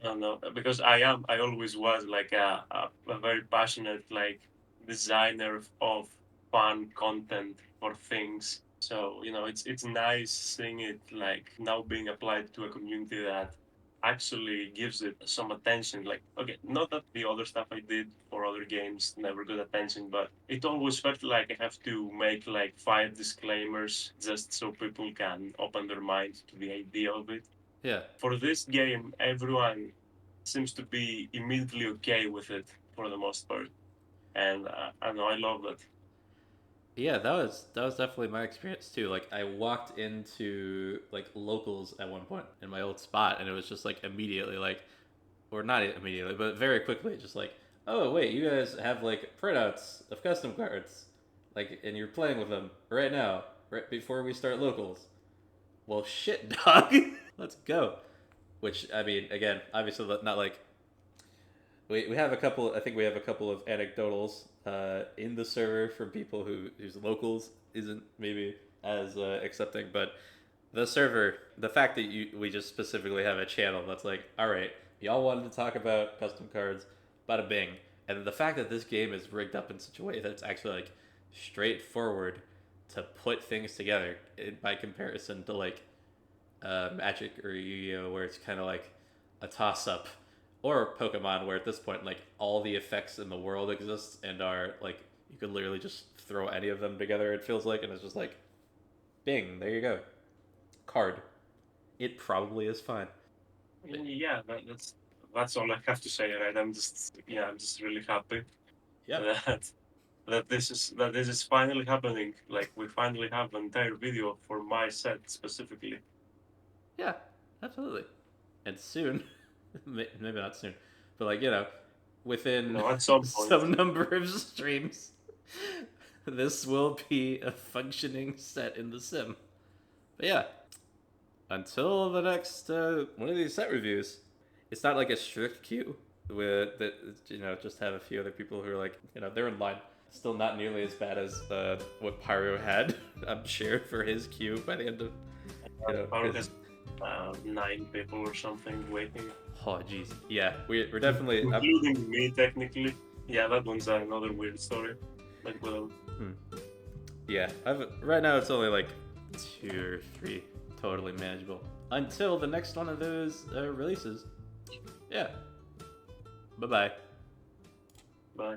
I don't know because I always was like a very passionate like designer of fun content for things. So it's nice seeing it like now being applied to a community that actually gives it some attention. Like okay, not that the other stuff I did for other games never got attention, but it always felt like I have to make like 5 disclaimers just so people can open their mind to the idea of it. Yeah. For this game, everyone seems to be immediately okay with it for the most part, and I know I love that. Yeah, that was definitely my experience too. Like I walked into like locals at one point in my old spot, and it was just like immediately like, or not immediately, but very quickly, just like, oh wait, you guys have like printouts of custom cards, like, and you're playing with them right now, right before we start locals. Well, shit, dog, let's go. Which I mean, again, obviously not like we have a couple. I think we have a couple of anecdotals in the server from people whose locals isn't maybe as accepting, but the server, the fact that we just specifically have a channel that's like, all right, y'all wanted to talk about custom cards, bada bing, and the fact that this game is rigged up in such a way that it's actually like straightforward to put things together by comparison to like Magic or Yu-Gi-Oh, where it's kind of like a toss-up, or Pokemon, where at this point, like all the effects in the world exist and are like you could literally just throw any of them together. It feels like, and it's just like, bing, there you go, card. It probably is fine. Yeah, that's all I have to say. Right, I'm just really happy Yeah, that this is finally happening. Like we finally have an entire video for my set specifically. yeah, absolutely. And soon, maybe not soon, but like within At some point. some number of streams, this will be a functioning set in the sim. But yeah, until the next one of these set reviews, it's not like a strict queue with that. Just have a few other people who are like, they're in line. Still not nearly as bad as what Pyro had, I'm sure, for his queue by the end of Power has 9 people or something waiting, oh jeez, yeah, we're definitely including me technically. Yeah, that one's another weird story. Like, well, yeah, right now it's only like 2 or 3 totally manageable until the next one of those releases. Yeah. Bye-bye. bye.